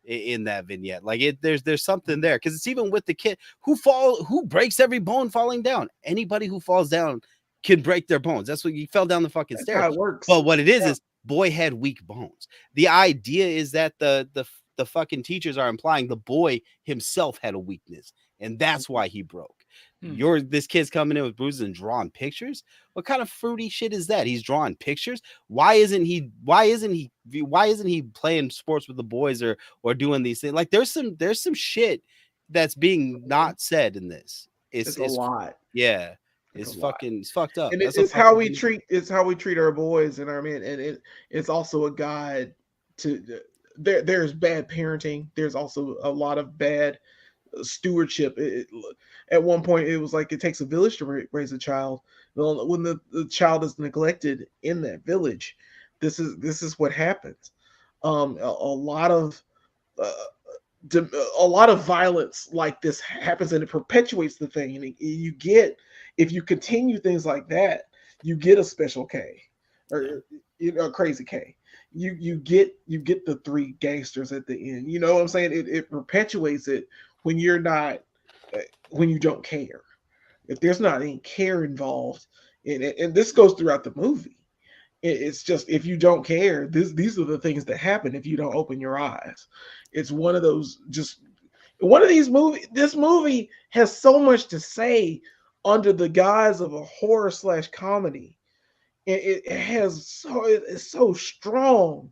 in that vignette. Like there's something there, because it's even with the kid who breaks every bone falling down. Anybody who falls down can break their bones. That's what he fell down the fucking stairs. How it works. But what it is boy had weak bones. The idea is that the fucking teachers are implying the boy himself had a weakness, and that's why he broke. This kid's coming in with bruises and drawing pictures. What kind of fruity shit is that? He's drawing pictures. Why isn't he playing sports with the boys or doing these things? Like there's some shit that's being not said in this. It's a lot. Yeah. It's fucked up. And it's how we treat our boys and our men. And it's also a guide to there's bad parenting. There's also a lot of bad stewardship. At one point it was like it takes a village to raise a child. When the child is neglected in that village, this is what happens. A lot of violence like this happens, and it perpetuates the thing. And you get, if you continue things like that, you get a special K, or a crazy K. You get the three gangsters at the end. You know what I'm saying? It perpetuates it when you don't care. If there's not any care involved in it, and this goes throughout the movie. It's just, if you don't care, these are the things that happen if you don't open your eyes. It's one of these movies. This movie has so much to say under the guise of a horror / comedy. It's so strong,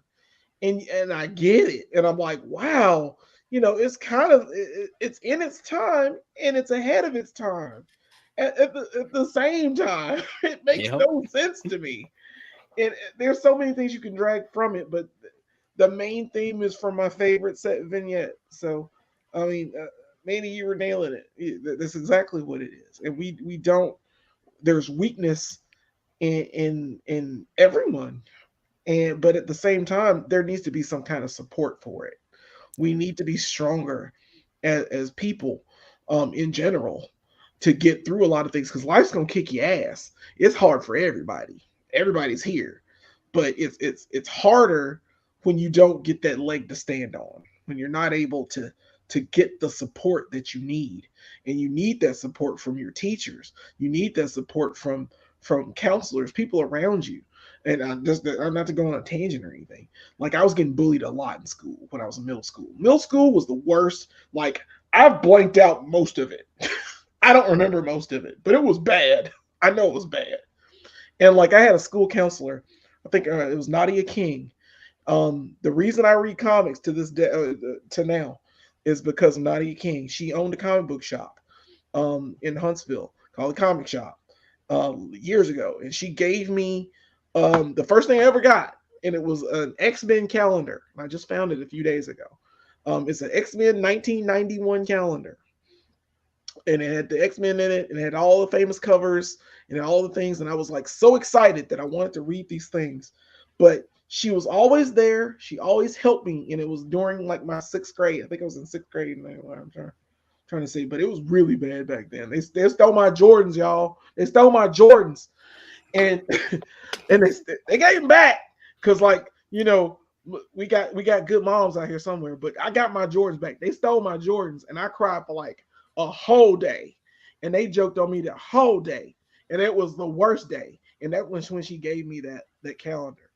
and I get it, and I'm like, wow, it's kind of it's in its time and it's ahead of its time at the same time. It makes no sense to me. And there's so many things you can drag from it, but the main theme is from my favorite set vignette. So, I mean, maybe you were nailing it. That's exactly what it is. And we don't. There's weakness in everyone, but at the same time, there needs to be some kind of support for it. We need to be stronger as people, in general, to get through a lot of things, because life's gonna kick your ass. It's hard for everybody. Everybody's here, but it's harder when you don't get that leg to stand on, when you're not able to get the support that you need. And you need that support from your teachers. You need that support from counselors, people around you. And I'm not to go on a tangent or anything. Like, I was getting bullied a lot in school when I was in middle school. Middle school was the worst. Like, I've blanked out most of it. I don't remember most of it, but it was bad. I know it was bad. And like, I had a school counselor, I think it was Nadia King. The reason I read comics to this day, to now, is because of Nadia King. She owned a comic book shop in Huntsville called the Comic Shop years ago, and she gave me the first thing I ever got, and it was an X-Men calendar. I just found it a few days ago. It's an X-Men 1991 calendar. And it had the X-Men in it, and it had all the famous covers and all the things. And I was like so excited that I wanted to read these things. But She was always there. She always helped me, and it was during like my 6th grade. I think I was in 6th grade. And I'm trying to say, but it was really bad back then. They stole my Jordans, y'all. They stole my Jordans, and and they gave them back because, like, you know, we got good moms out here somewhere. But I got my Jordans back. They stole my Jordans, and I cried for like a whole day, and they joked on me the whole day, and it was the worst day. And that was when she gave me that calendar.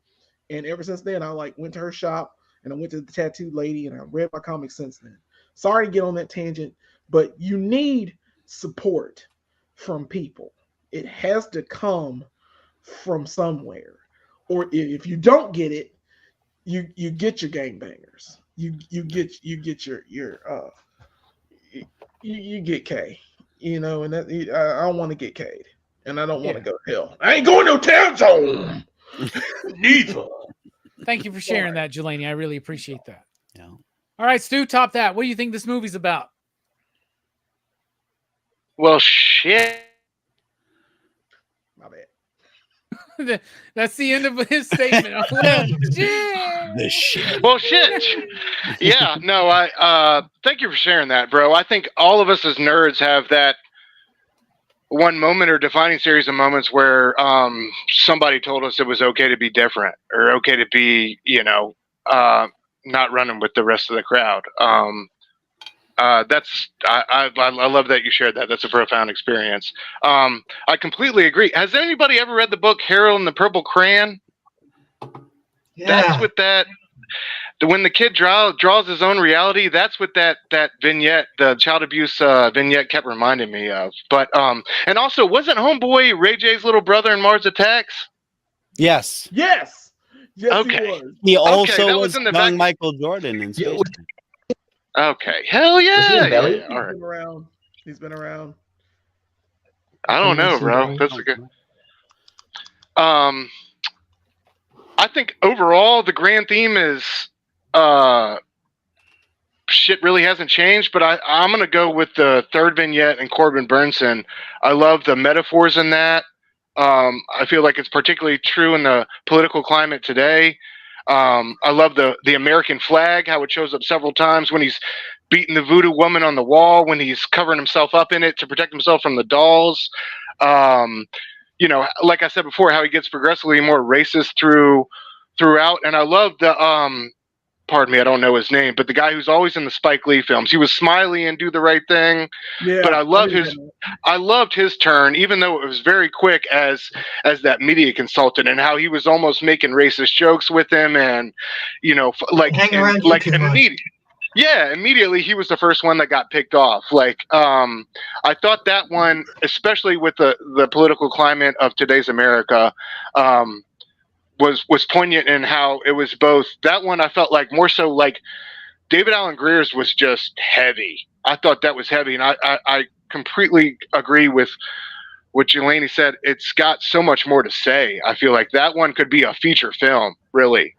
And ever since then, I like went to her shop and I went to the tattoo lady and I read my comics since then. Sorry to get on that tangent, but you need support from people. It has to come from somewhere. Or if you don't get it, you get your gangbangers. You get your you get K. You know, and that I don't want to get K'd. And I don't want to go to hell. I ain't going no town zone. Neither. Thank you for sharing that, Jelani. I really appreciate that. Yeah. All right, Stu, top that. What do you think this movie's about? Well, shit. My bad. That's the end of his statement. Well, shit. The shit. Well, shit. Yeah, no, I thank you for sharing that, bro. I think all of us as nerds have that one moment or defining series of moments where somebody told us it was okay to be different or okay to be, you know, not running with the rest of the crowd. That's I love that you shared that. That's a profound experience. I completely agree. Has anybody ever read the book Harold and the Purple Crayon? Yeah. That's what when the kid draws his own reality, that's what that vignette, the child abuse vignette, kept reminding me of. But and also, wasn't Homeboy Ray J's little brother in Mars Attacks? Yes. Yes. Yes, Okay. he was. He also that was was in the young back- Michael Jordan in Space Yeah, Jam. Okay, hell Was he yeah. in Belly? Yeah, all right. He's been around. He's been around. I don't know, bro. That's a good. I think overall the grand theme is shit really hasn't changed, but I'm gonna go with the third vignette and Corbin Burnson. I love the metaphors in that. I feel like it's particularly true in the political climate today. I love the American flag, how it shows up several times when he's beating the voodoo woman on the wall, when he's covering himself up in it to protect himself from the dolls. You know, like I said before, how he gets progressively more racist throughout. And I love the pardon me, I don't know his name, but the guy who's always in the Spike Lee films. He was Smiley and Do the Right Thing. Yeah. But I loved his turn, even though it was very quick as that media consultant, and how he was almost making racist jokes with him, and you know, immediately he was the first one that got picked off. Like, I thought that one, especially with the political climate of today's America, was poignant in how it was both. That one I felt like more so like David Alan Grier's was just heavy. I thought that was heavy, and I completely agree with what Jelani said. It's got so much more to say. I feel like that one could be a feature film, really.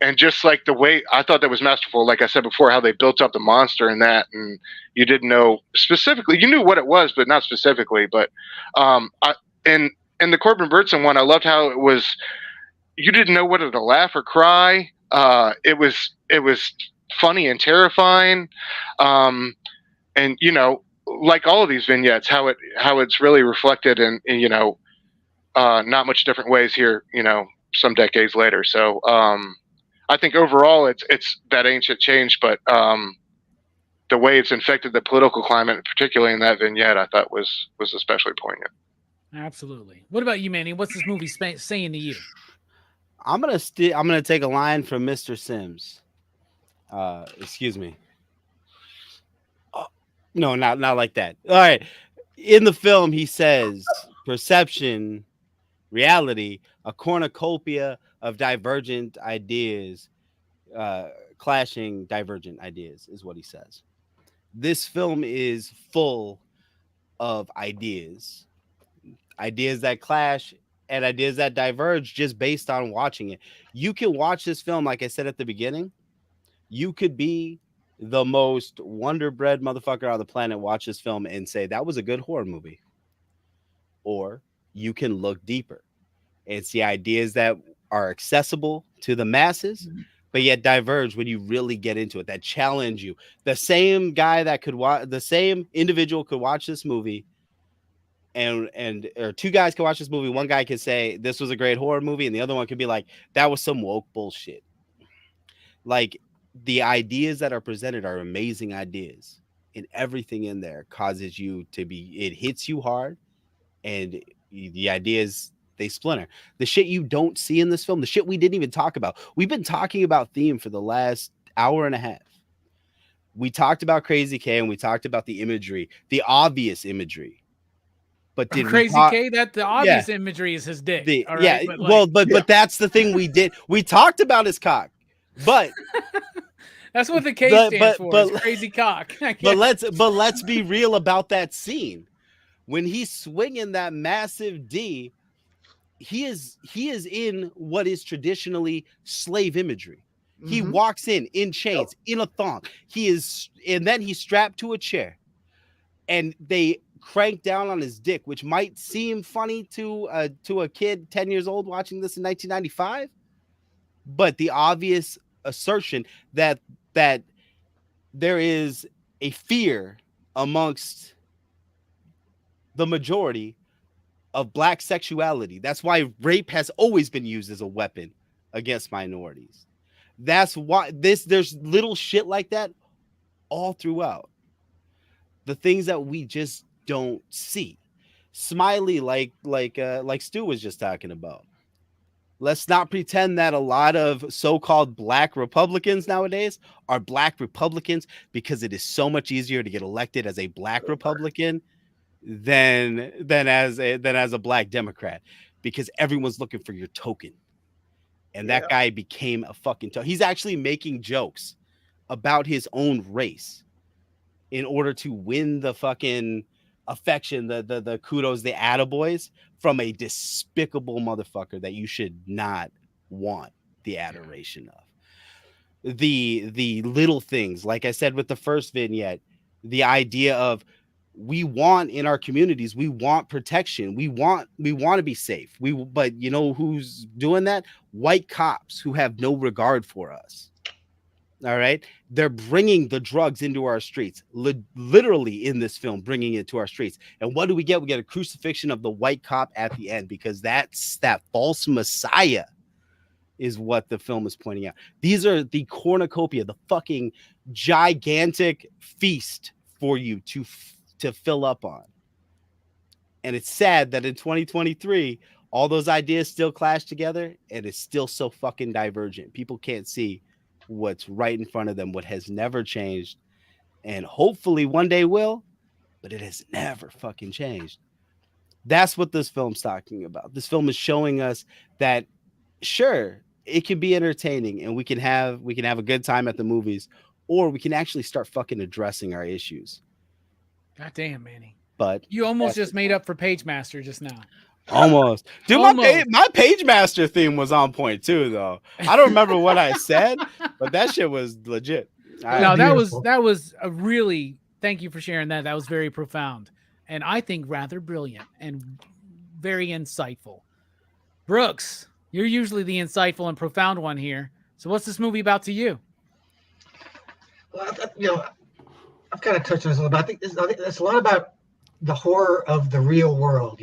And just like the way, I thought that was masterful. Like I said before, how they built up the monster in that, and you didn't know specifically. You knew what it was, but not specifically. But and the Corbin Burnson one, I loved how it was. You didn't know whether to laugh or cry. It was funny and terrifying, and you know, like all of these vignettes, how it's really reflected in you know, not much different ways here. You know, some decades later. So. I think overall it's that ancient change, but the way it's infected the political climate, particularly in that vignette, I thought was especially poignant. Absolutely. What about you, Manny? What's this movie saying to you? I'm gonna take a line from Mr. Sims. Excuse me. Oh, no, not like that. All right. In the film, he says perception, reality, a cornucopia of divergent ideas, clashing divergent ideas is what he says. This film is full of ideas that clash and ideas that diverge just based on watching it. You can watch this film, like I said at the beginning, you could be the most wonder bread motherfucker on the planet, watch this film and say that was a good horror movie. Or you can look deeper. It's the ideas that are accessible to the masses, but yet diverge when you really get into it, that challenge you. The same guy that could watch, the same individual could watch this movie, or two guys can watch this movie. One guy could say this was a great horror movie, and the other one could be like, that was some woke bullshit. Like, the ideas that are presented are amazing ideas, and everything in there causes you to be, it hits you hard, and the ideas, they splinter. The shit you don't see in this film, the shit we didn't even talk about. We've been talking about theme for the last hour and a half. We talked about Crazy K, and we talked about the imagery, the obvious imagery. But did Crazy K, that the obvious imagery is his dick. All right? But that's the thing we did. We talked about his cock, but that's what the K stands for. Is crazy cock. But let's be real about that scene when he's swinging that massive D. He is in what is traditionally slave imagery. He walks in chains, in a thong. And then he's strapped to a chair, and they crank down on his dick, which might seem funny to a kid 10 years old watching this in 1995, but the obvious assertion that there is a fear amongst the majority of Black sexuality. That's why rape has always been used as a weapon against minorities. That's why there's little shit like that all throughout. The things that we just don't see. Smiley, like Stu was just talking about. Let's not pretend that a lot of so-called Black Republicans nowadays are Black Republicans because it is so much easier to get elected as a Black Republican than as a Black Democrat, because everyone's looking for your token. And that guy became a fucking token. He's actually making jokes about his own race in order to win the fucking affection, the kudos, the attaboys from a despicable motherfucker that you should not want the adoration of. The little things, like I said with the first vignette, the idea of we want in our communities, we want protection, we want to be safe. But you know who's doing that? White cops who have no regard for us. All right, they're bringing the drugs into our streets, literally in this film, bringing it to our streets. And what do we get? We get a crucifixion of the white cop at the end, because that false messiah is what the film is pointing out. These are the cornucopia, the fucking gigantic feast for you to fill up on. And it's sad that in 2023, all those ideas still clash together, and it's still so fucking divergent. People can't see what's right in front of them, what has never changed, and hopefully one day will, but it has never fucking changed. That's what this film's talking about. This film is showing us that sure, it can be entertaining and we can have a good time at the movies, or we can actually start fucking addressing our issues. God damn, Manny. But you almost just made up for Page Master just now. Almost. Dude, my Page Master theme was on point too, though. I don't remember what I said, but that shit was legit. No, that was a really, thank you for sharing that. That was very profound, and I think rather brilliant and very insightful. Brooks, you're usually the insightful and profound one here. So what's this movie about to you? Well, I've kind of touched on this a little bit. I think it's a lot about the horror of the real world,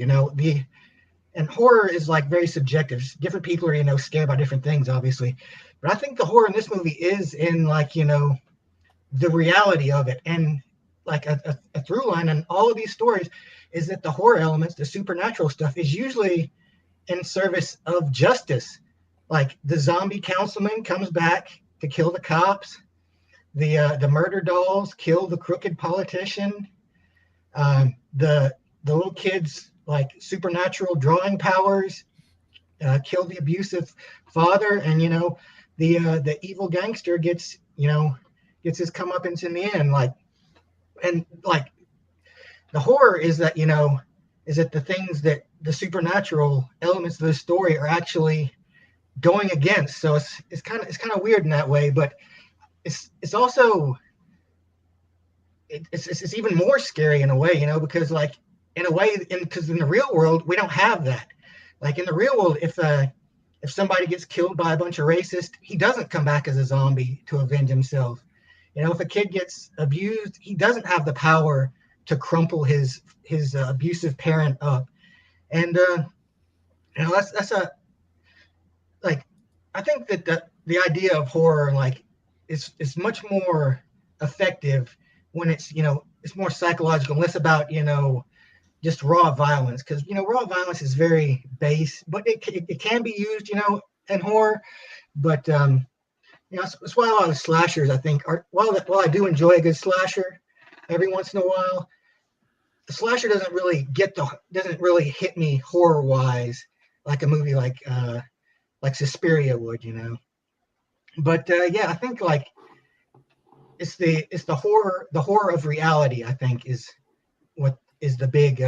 and horror is like very subjective. Different people are, scared by different things, obviously. But I think the horror in this movie is in the reality of it. And like a through line in all of these stories is that the horror elements, the supernatural stuff, is usually in service of justice. Like the zombie councilman comes back to kill the cops. The murder dolls kill the crooked politician. The little kids, like supernatural drawing powers, kill the abusive father, and the evil gangster gets his comeuppance in the end. The horror is that the things that the supernatural elements of the story are actually going against. So it's kind of weird in that way, but it's also it's even more scary in a way, because because in the real world we don't have that. Like in the real world, if if somebody gets killed by a bunch of racists, he doesn't come back as a zombie to avenge himself. You know, if a kid gets abused, he doesn't have the power to crumple his abusive parent up. And you know, that's a like, I think that the idea of horror like is much more effective when it's, you know, it's more psychological and less about, you know, just raw violence, because, you know, raw violence is very base, but it can be used, you know, in horror. But you know, that's why a lot of slashers, I think, are, while I do enjoy a good slasher every once in a while, the slasher doesn't really hit me horror wise like a movie like Suspiria would, you know. But yeah, I think like it's the horror of reality, I think, is what is the big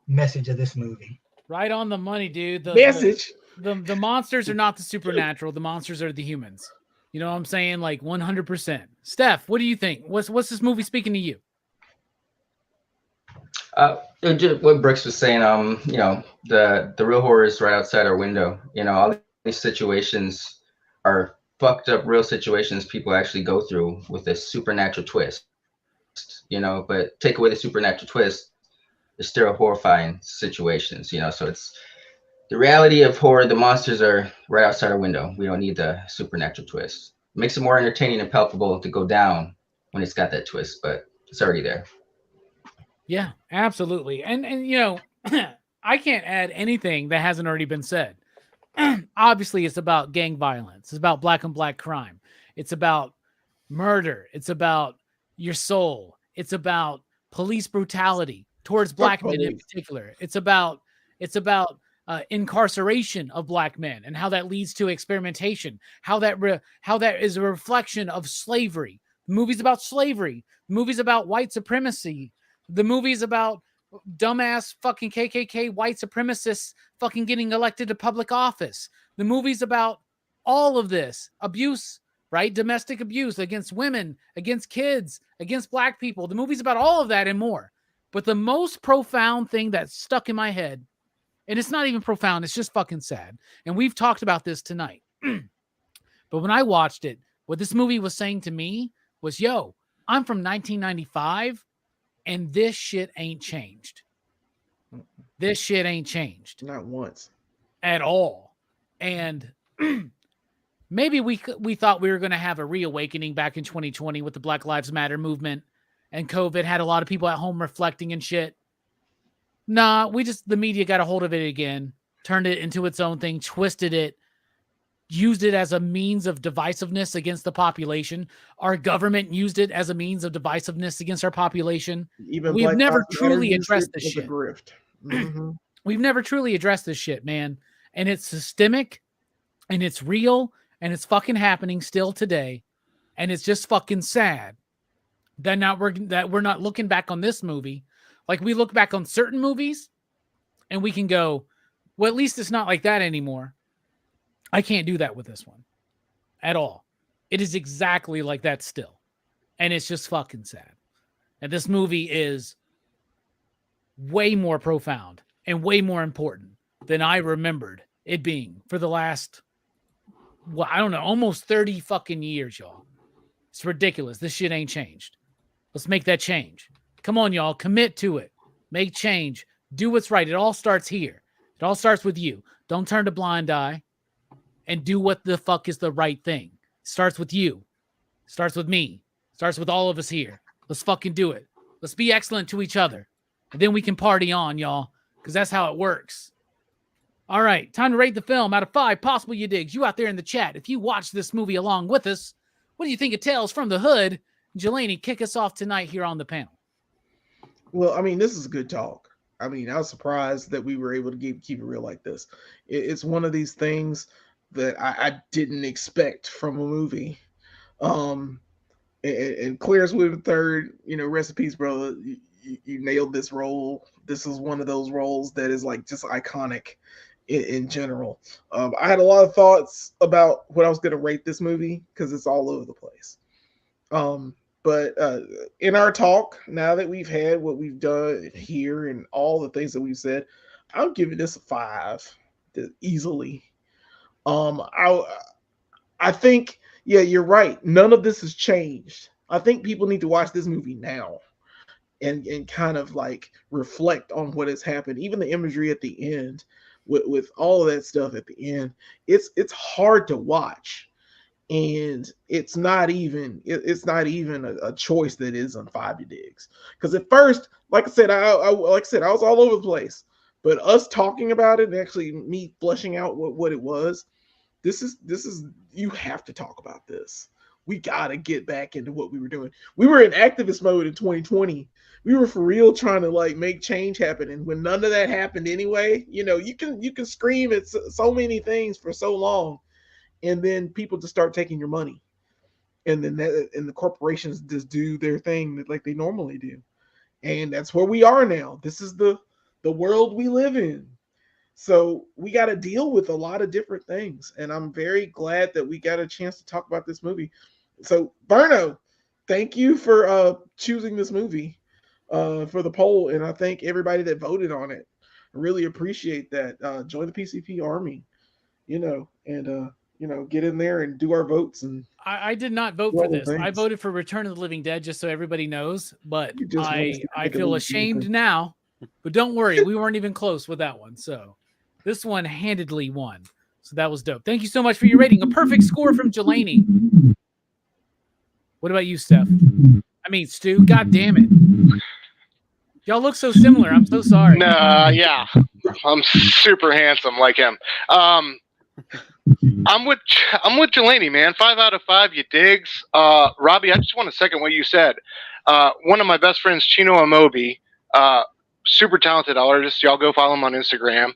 message of this movie. Right on the money, dude. Message. The monsters are not the supernatural. The monsters are the humans. You know what I'm saying? Like 100%. Steph, what do you think? What's this movie speaking to you? Just what Brooks was saying, you know, the real horror is right outside our window. You know, all these situations are fucked up real situations people actually go through with a supernatural twist. You know, but take away the supernatural twist, there's still horrifying situations, you know. So it's the reality of horror. The monsters are right outside our window. We don't need the supernatural twist. It makes it more entertaining and palpable to go down when it's got that twist, but it's already there. Yeah, absolutely. And you know, I can't add anything that hasn't already been said. Obviously, it's about gang violence. It's about black on black crime. It's about murder. It's about your soul. It's about police brutality towards black men in particular. It's about incarceration of black men and how that leads to experimentation. How that is a reflection of slavery. The movie's about slavery. The movie's about white supremacy. The movie's about dumbass fucking KKK white supremacists fucking getting elected to public office. The movie's about all of this abuse, right? Domestic abuse against women, against kids, against black people. The movie's about all of that and more. But the most profound thing that stuck in my head, and it's not even profound, it's just fucking sad. And we've talked about this tonight. But when I watched it, what this movie was saying to me was, yo, I'm from 1995 and this shit ain't changed. This shit ain't changed. Not once. At all. And maybe we thought we were going to have a reawakening back in 2020 with the Black Lives Matter movement, and COVID had a lot of people at home reflecting and shit. Nah, the media got a hold of it again, turned it into its own thing, twisted it, used it as a means of divisiveness against the population. Our government used it as a means of divisiveness against our population. Even we've never Lives truly Matter addressed used it this as a shit. grift. Mhm. We've never truly addressed this shit, man. And it's systemic and it's real and it's fucking happening still today. And it's just fucking sad that we're not looking back on this movie. Like we look back on certain movies and we can go, well, at least it's not like that anymore. I can't do that with this one at all. It is exactly like that still. And it's just fucking sad. And this movie is way more profound and way more important than I remembered it being for the last, well, I don't know, almost 30 fucking years, y'all. It's ridiculous. This shit ain't changed. Let's make that change. Come on, y'all. Commit to it. Make change. Do what's right. It all starts here. It all starts with you. Don't turn a blind eye and do what the fuck is the right thing. It starts with you. It starts with me. It starts with all of us here. Let's fucking do it. Let's be excellent to each other. And then we can party on, y'all, because that's how it works. All right, time to rate the film out of 5 possible you digs. You out there in the chat, if you watch this movie along with us, what do you think of Tales from the Hood? Jelani, kick us off tonight here on the panel. Well, I mean, this is good talk. I mean, I was surprised that we were able to keep it real like this. It's one of these things that I didn't expect from a movie. And Claire's with third, you know, recipes, brother. You nailed this role. This is one of those roles that is like just iconic in general. I had a lot of thoughts about what I was going to rate this movie because it's all over the place. But in our talk, now that we've had what we've done here and all the things that we've said, I'm giving this a 5 easily. I think, yeah, you're right. None of this has changed. I think people need to watch this movie now and kind of like reflect on what has happened. Even the imagery at the end, with all of that stuff at the end, it's hard to watch, and it's not even a choice that is on 5 digs. Because at first, like I said, I was all over the place, but us talking about it and actually me fleshing out what it was, this is you have to talk about this. We gotta get back into what we were doing. We were in activist mode in 2020. We were for real trying to like make change happen, and when none of that happened anyway, you can scream at so many things for so long, and then people just start taking your money, and then the corporations just do their thing like they normally do, and that's where we are now. This is the world we live in. So we got to deal with a lot of different things, and I'm very glad that we got a chance to talk about this movie. So Berno, thank you for choosing this movie for the poll, and I thank everybody that voted on it. I really appreciate that. Join the PCP Army, and get in there and do our votes. And I did not vote for this. I voted for Return of the Living Dead, just so everybody knows. But I feel ashamed now. But don't worry, we weren't even close with that one. So this one handedly won. So that was dope. Thank you so much for your rating. A perfect score from Jelani. What about you, Steph? I mean, Stu, God damn it. Y'all look so similar. I'm so sorry. Yeah. I'm super handsome like him. I'm with Jelani, man. 5 out of 5, you digs. Robbie, I just want to second what you said. One of my best friends, Chino Amobi, super talented artist. Y'all go follow him on Instagram.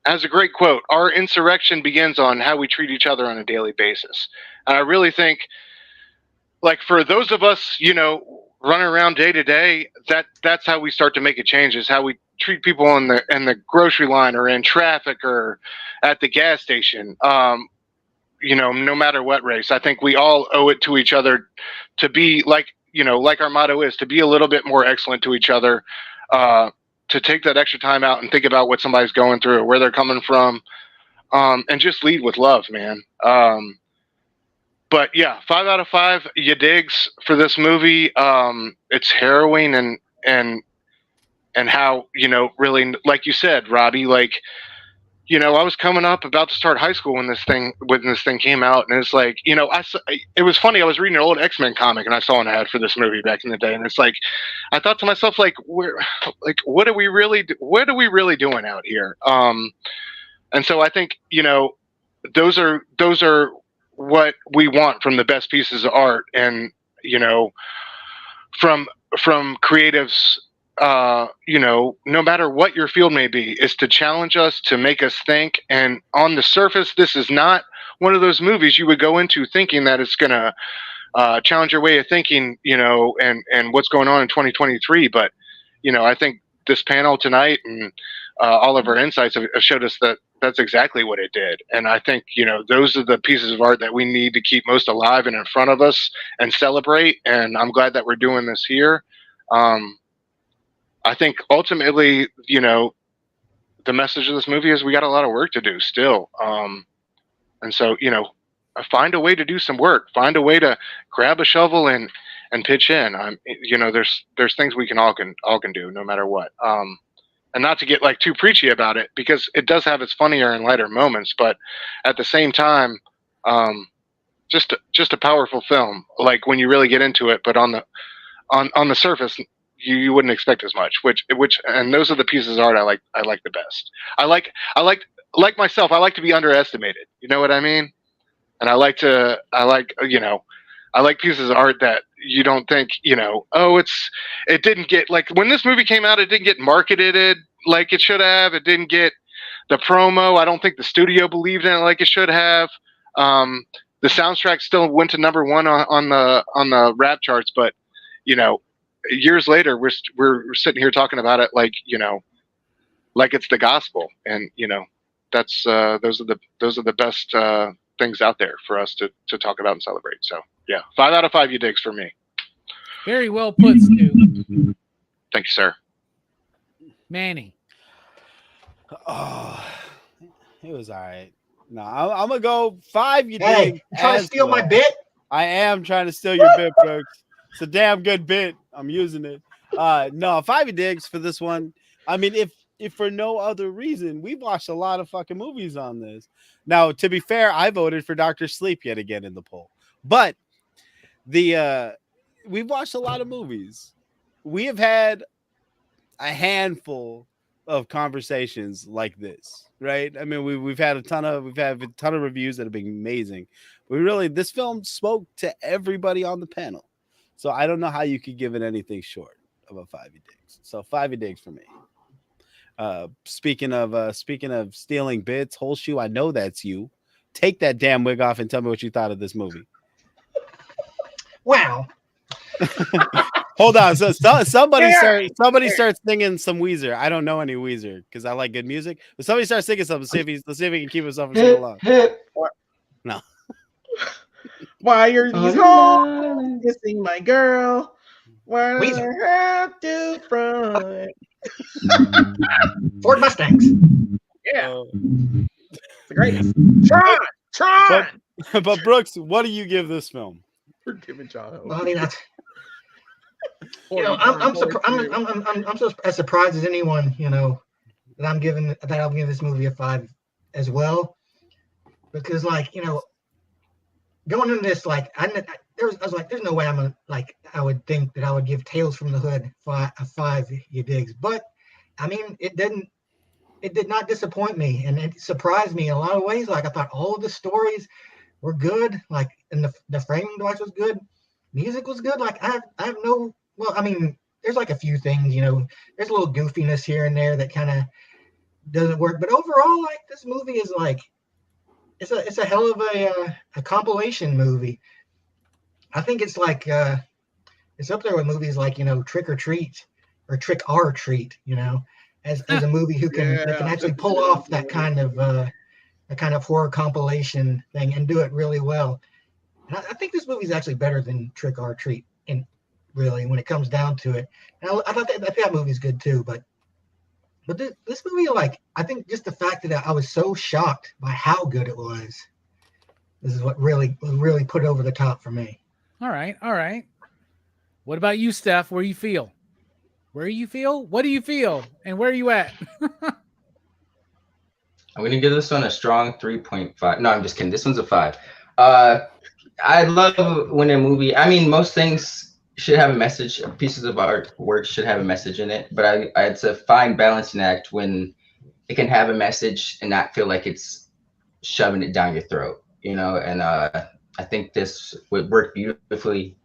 Has a great quote. Our insurrection begins on how we treat each other on a daily basis. And I really think, like, for those of us, running around day to day, that's how we start to make a change, is how we treat people in the grocery line or in traffic or at the gas station. No matter what race, I think we all owe it to each other to be like our motto is, to be a little bit more excellent to each other, to take that extra time out and think about what somebody's going through or where they're coming from, and just lead with love, man. But yeah, 5 out of 5, you digs for this movie. It's harrowing and how, really, like you said, Robbie, like, I was coming up about to start high school when this thing came out, and it's like, it was funny. I was reading an old X-Men comic, and I saw an ad for this movie back in the day, and it's like, I thought to myself, like, what are we really doing out here? And so I think, those are what we want from the best pieces of art, and from creatives. No matter what your field may be, is to challenge us, to make us think. And on the surface, this is not one of those movies you would go into thinking that it's going to challenge your way of thinking, and what's going on in 2023. But, I think this panel tonight and all of our insights have showed us that that's exactly what it did. And I think, those are the pieces of art that we need to keep most alive and in front of us and celebrate. And I'm glad that we're doing this here. I think ultimately, the message of this movie is we got a lot of work to do still. And so, find a way to do some work, find a way to grab a shovel and pitch in. There's things we all can do no matter what. And not to get like too preachy about it, because it does have its funnier and lighter moments, but at the same time, just a powerful film, like when you really get into it, but on the surface, you wouldn't expect as much, and those are the pieces of art I like the best. I like myself, I like to be underestimated. You know what I mean? And I like pieces of art that you don't think, it didn't get, like, when this movie came out, it didn't get marketed like it should have. It didn't get the promo. I don't think the studio believed in it like it should have. The soundtrack still went to number 1 on the rap charts, but years later, we're sitting here talking about it like it's the gospel, and that's those are the best things out there for us to talk about and celebrate. So yeah, 5 out of 5 you digs for me. Very well put, Stu. Thank you, sir. Manny. Oh, it was all right. No, I'm gonna go 5. You Hey, dig? you trying to as steal my well. bit? I am trying to steal your bit, Brooks. It's a damn good bit. I'm using it. No, 5 digs for this one. I mean, if for no other reason, we've watched a lot of fucking movies on this. Now, to be fair, I voted for Dr. Sleep yet again in the poll. But we've watched a lot of movies. We have had a handful of conversations like this, right? I mean, we've had a ton of reviews that have been amazing. This film spoke to everybody on the panel. So I don't know how you could give it anything short of a 5 digs. So 5 digs for me. Speaking of stealing bits, whole shoe, I know that's you. Take that damn wig off and tell me what you thought of this movie. Wow. Hold on. So somebody starts singing some Weezer. I don't know any Weezer because I like good music. But somebody starts singing something. Let's see if he can keep himself from singing along. No. Why are these hoes kissing my girl? Why do Weezer. I have to front? Ford Mustangs. Yeah, it's the greatest. Tron. But Brooks, what do you give this film? We're giving John hope. Well, I mean, that's, I'm so as surprised as anyone, that I'll give this movie a 5 as well, because going into this, there's no way I would think that I would give Tales from the Hood a 5 you digs, but I mean, it did not disappoint me, and it surprised me in a lot of ways. I thought all of the stories were good, and the framing device was good, music was good. I have no, well, I mean, there's a few things, there's a little goofiness here and there that kind of doesn't work, but overall, this movie is it's a hell of a compilation movie. I think it's it's up there with movies Trick or Treat or Trick or Treat, as a movie that can actually pull off that kind of horror compilation thing and do it really well. And I think this movie is actually better than Trick or Treat, and really when it comes down to it. And I thought that movie's good too, but this movie, I think just the fact that I was so shocked by how good it was, this is what really put it over the top for me. All right. What about you, Steph? Where you feel? What do you feel? And where are you at? I'm going to give this one a strong 3.5. No, I'm just kidding. This one's a 5. I love when a movie, I mean, most things should have a message. Pieces of artwork should have a message in it, but it's a fine balancing act when it can have a message and not feel like it's shoving it down your throat, and I think this would work beautifully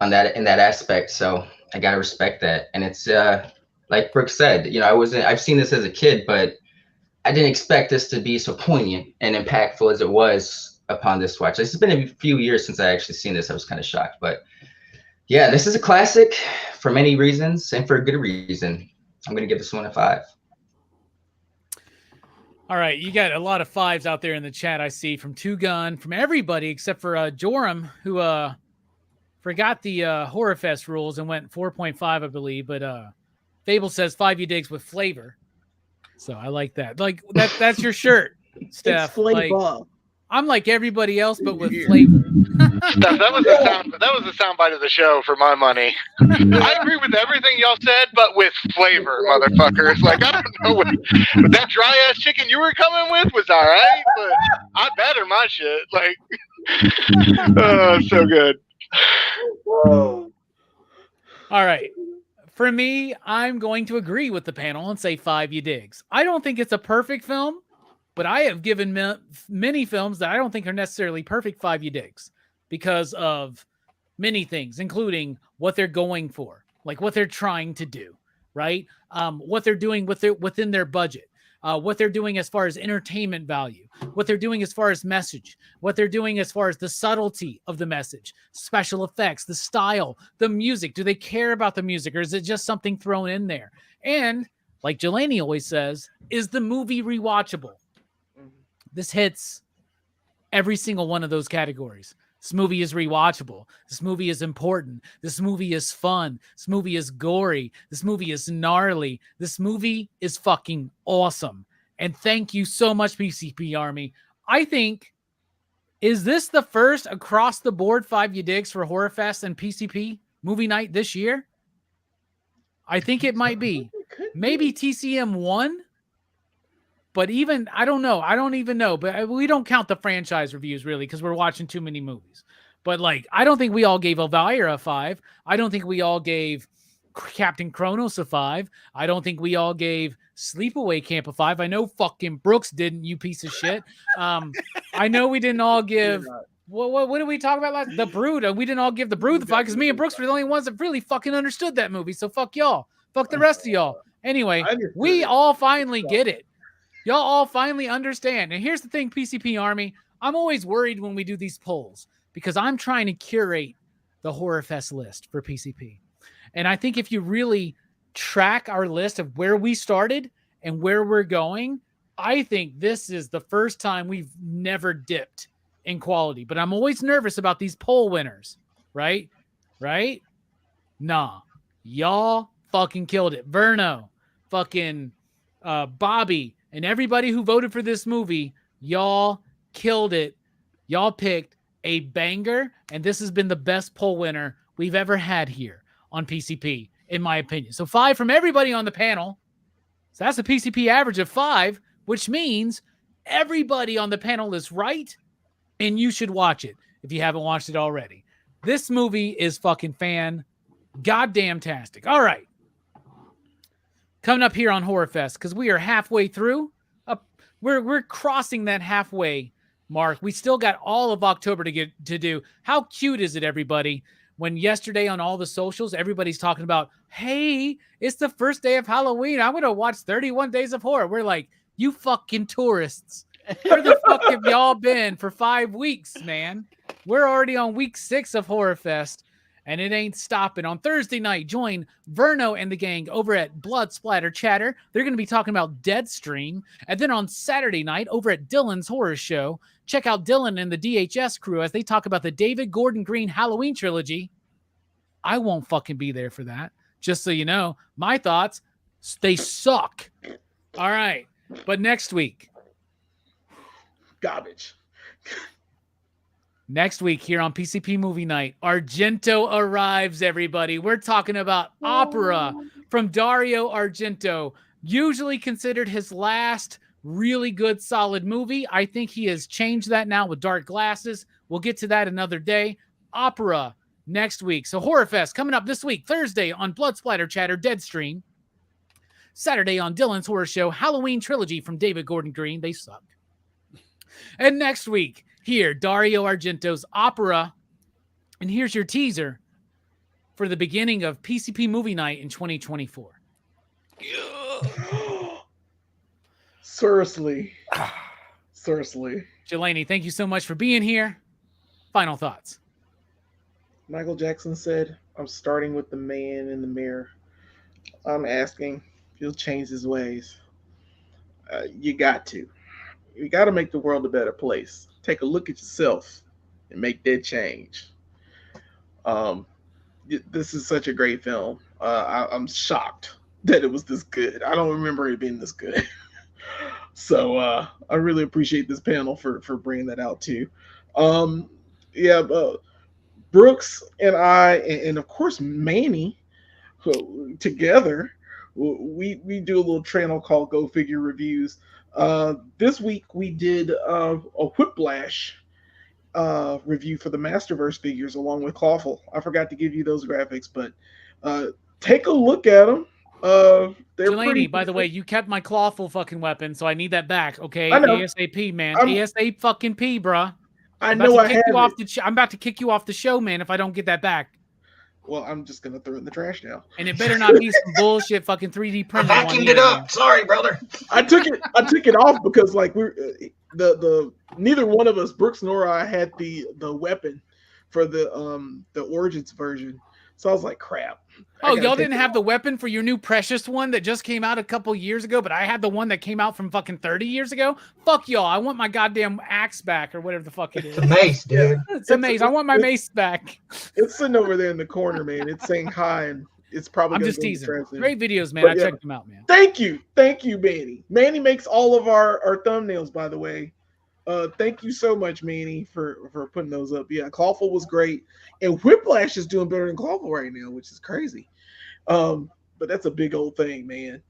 in that aspect. So I gotta respect that. And it's like Brooks said, I've seen this as a kid, but I didn't expect this to be so poignant and impactful as it was upon this watch. It's been a few years since I actually seen this. I was kind of shocked, but yeah, this is a classic for many reasons and for a good reason. I'm gonna give this one a 5. All right, you got a lot of 5s out there in the chat. I see from Two Gun, from everybody except for Joram, who forgot the Horrorfest rules and went 4.5, I believe. But Fable says 5 you digs with flavor, so I like that. That's your shirt, Steph. It's flavor. I'm like everybody else, but with flavor. Steph, that was the soundbite of the show for my money. I agree with everything y'all said, but with flavor, motherfuckers. I don't know what that dry ass chicken you were coming with was all right, but I better my shit. Oh, so good. All right. For me, I'm going to agree with the panel and say 5 you digs. I don't think it's a perfect film, but I have given many films that I don't think are necessarily perfect 5 you digs because of many things, including what they're going for, what they're trying to do, right? What they're doing within their budget, what they're doing as far as entertainment value, what they're doing as far as message, what they're doing as far as the subtlety of the message, special effects, the style, the music. Do they care about the music, or is it just something thrown in there? And like Jelani always says, is the movie rewatchable? This hits every single one of those categories. This movie is rewatchable. This movie is important. This movie is fun. This movie is gory. This movie is gnarly. This movie is fucking awesome. And thank you so much, PCP Army. I think, is this the first across the board 5 you digs for Horrorfest and PCP movie night this year? I think it might be. Maybe TCM 1, but even, I don't know. I don't even know, but we don't count the franchise reviews really because we're watching too many movies. But like, I don't think we all gave Elvira a 5. I don't think we all gave Captain Kronos a 5. I don't think we all gave Sleepaway Camp a 5. I know fucking Brooks didn't, you piece of shit. I know we didn't all give. What did we talk about last? The Brood. We didn't all give The Brood the 5 because me and Brooks were the only ones that really fucking understood that movie. So fuck y'all. Fuck the rest of y'all. Anyway, we all finally get it. Y'all all finally understand. And here's the thing, PCP Army. I'm always worried when we do these polls because I'm trying to curate the Horrorfest list for PCP. And I think if you really track our list of where we started and where we're going, I think this is the first time we've never dipped in quality. But I'm always nervous about these poll winners, right? Right? Nah. Y'all fucking killed it. Verno, fucking Bobby, and everybody who voted for this movie, y'all killed it. Y'all picked a banger, and this has been the best poll winner we've ever had here on PCP, in my opinion. So 5 from everybody on the panel. So that's a PCP average of 5, which means everybody on the panel is right, and you should watch it if you haven't watched it already. This movie is fucking goddamn-tastic. All right. Coming up here on Horrorfest, because we are halfway through. We're crossing that halfway mark. We still got all of October to do. How cute is it, everybody? When yesterday on all the socials, everybody's talking about, hey, it's the first day of Halloween. I'm going to watch 31 Days of Horror. We're like, you fucking tourists. Where the fuck have y'all been for 5 weeks, man? We're already on week 6 of Horrorfest, and it ain't stopping. On Thursday night, join Verno and the gang over at Blood Splatter Chatter. They're going to be talking about Deadstream. And then on Saturday night, over at Dylan's Horror Show, check out Dylan and the DHS crew as they talk about the David Gordon Green Halloween trilogy. I won't fucking be there for that. Just so you know, my thoughts, they suck. All right. But next week. Garbage. Next week here on PCP Movie Night, Argento arrives, everybody. We're talking about Opera from Dario Argento, usually considered his last really good, solid movie. I think he has changed that now with Dark Glasses. We'll get to that another day. Opera next week. So Horrorfest coming up this week, Thursday on Blood Splatter Chatter, Deadstream. Saturday on Dylan's Horror Show, Halloween Trilogy from David Gordon Green. They suck. And next week, here, Dario Argento's Opera. And here's your teaser for the beginning of PCP Movie Night in 2024. Seriously. Seriously. Jelani, thank you so much for being here. Final thoughts. Michael Jackson said, I'm starting with the man in the mirror. I'm asking if he'll change his ways. You got to. You got to make the world a better place. Take a look at yourself and make that change. This is such a great film. I'm shocked that it was this good. I don't remember it being this good. So I really appreciate this panel for bringing that out too. Brooks and I, and of course Manny, together, we do a little channel called Go Figure Reviews. This week we did a Whiplash review for the Masterverse figures along with Clawful. I forgot to give you those graphics, but take a look at them. Jelani, by the way, you kept my Clawful fucking weapon, so I need that back. Okay, ASAP, man. ASAP fucking P, bruh. I'm about to kick you off the show, man, if I don't get that back. Well, I'm just gonna throw it in the trash now. And it better not be some bullshit fucking 3D printed. I vacuumed it up. Sorry, brother. I took it off because like the neither one of us, Brooks nor I, had the weapon for the Origins version. So I was like, crap. Oh, y'all didn't have the weapon for your new Precious one that just came out a couple years ago, but I had the one that came out from fucking 30 years ago? Fuck y'all. I want my goddamn axe back or whatever the fuck it is. It's a mace, dude. It's a mace. I want my mace back. It's sitting over there in the corner, man. It's saying hi, and it's probably. I'm just teasing. Great videos, man. I checked them out, man. Thank you, Manny. Manny makes all of our thumbnails, by the way. Thank you so much, Manny, for putting those up. Yeah, Clawful was great, and Whiplash is doing better than Clawful right now, which is crazy. But that's a big old thing, man.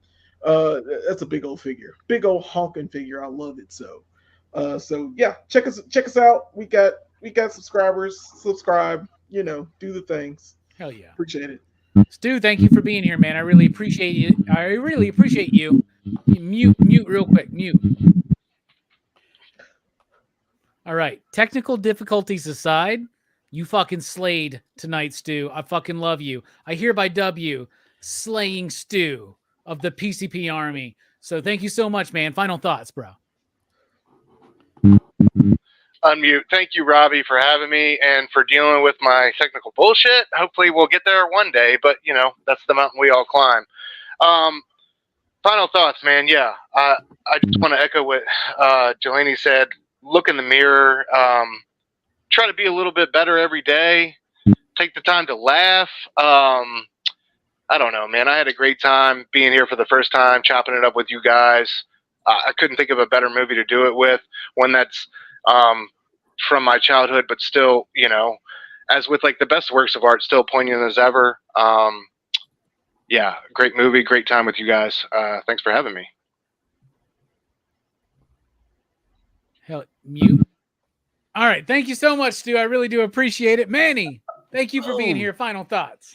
That's a big old figure, big old honking figure. I love it so. So yeah, check us out. We got subscribers. Subscribe. Do the things. Hell yeah. Appreciate it. Stu, thank you for being here, man. I really appreciate you. I really appreciate you. Mute real quick. Mute. All right. Technical difficulties aside, you fucking slayed tonight, Stu. I fucking love you. I hereby dub you Slaying Stu of the PCP Army. So thank you so much, man. Final thoughts, bro. Unmute. Thank you, Robbie, for having me and for dealing with my technical bullshit. Hopefully we'll get there one day, but that's the mountain we all climb. Final thoughts, man. Yeah. I just want to echo what Delaney said. Look in the mirror. Try to be a little bit better every day. Take the time to laugh. I don't know, man. I had a great time being here for the first time, chopping it up with you guys. I couldn't think of a better movie to do it with. One that's from my childhood, but still, as with like the best works of art, still poignant as ever. Yeah, great movie, great time with you guys. Thanks for having me. Hell, mute. All right. Thank you so much, Stu. I really do appreciate it. Manny, thank you for being here. Final thoughts.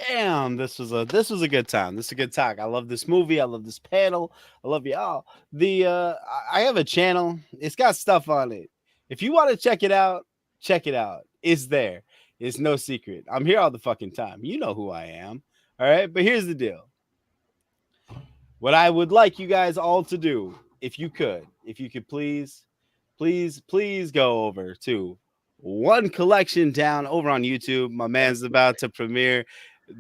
Damn, this was a good time. This is a good talk. I love this movie. I love this panel. I love y'all. I have a channel. It's got stuff on it. If you want to check it out, check it out. It's there. It's no secret. I'm here all the fucking time. You know who I am. All right. But here's the deal. What I would like you guys all to do, if you could please go over to One Collection Down over on YouTube. My man's about to premiere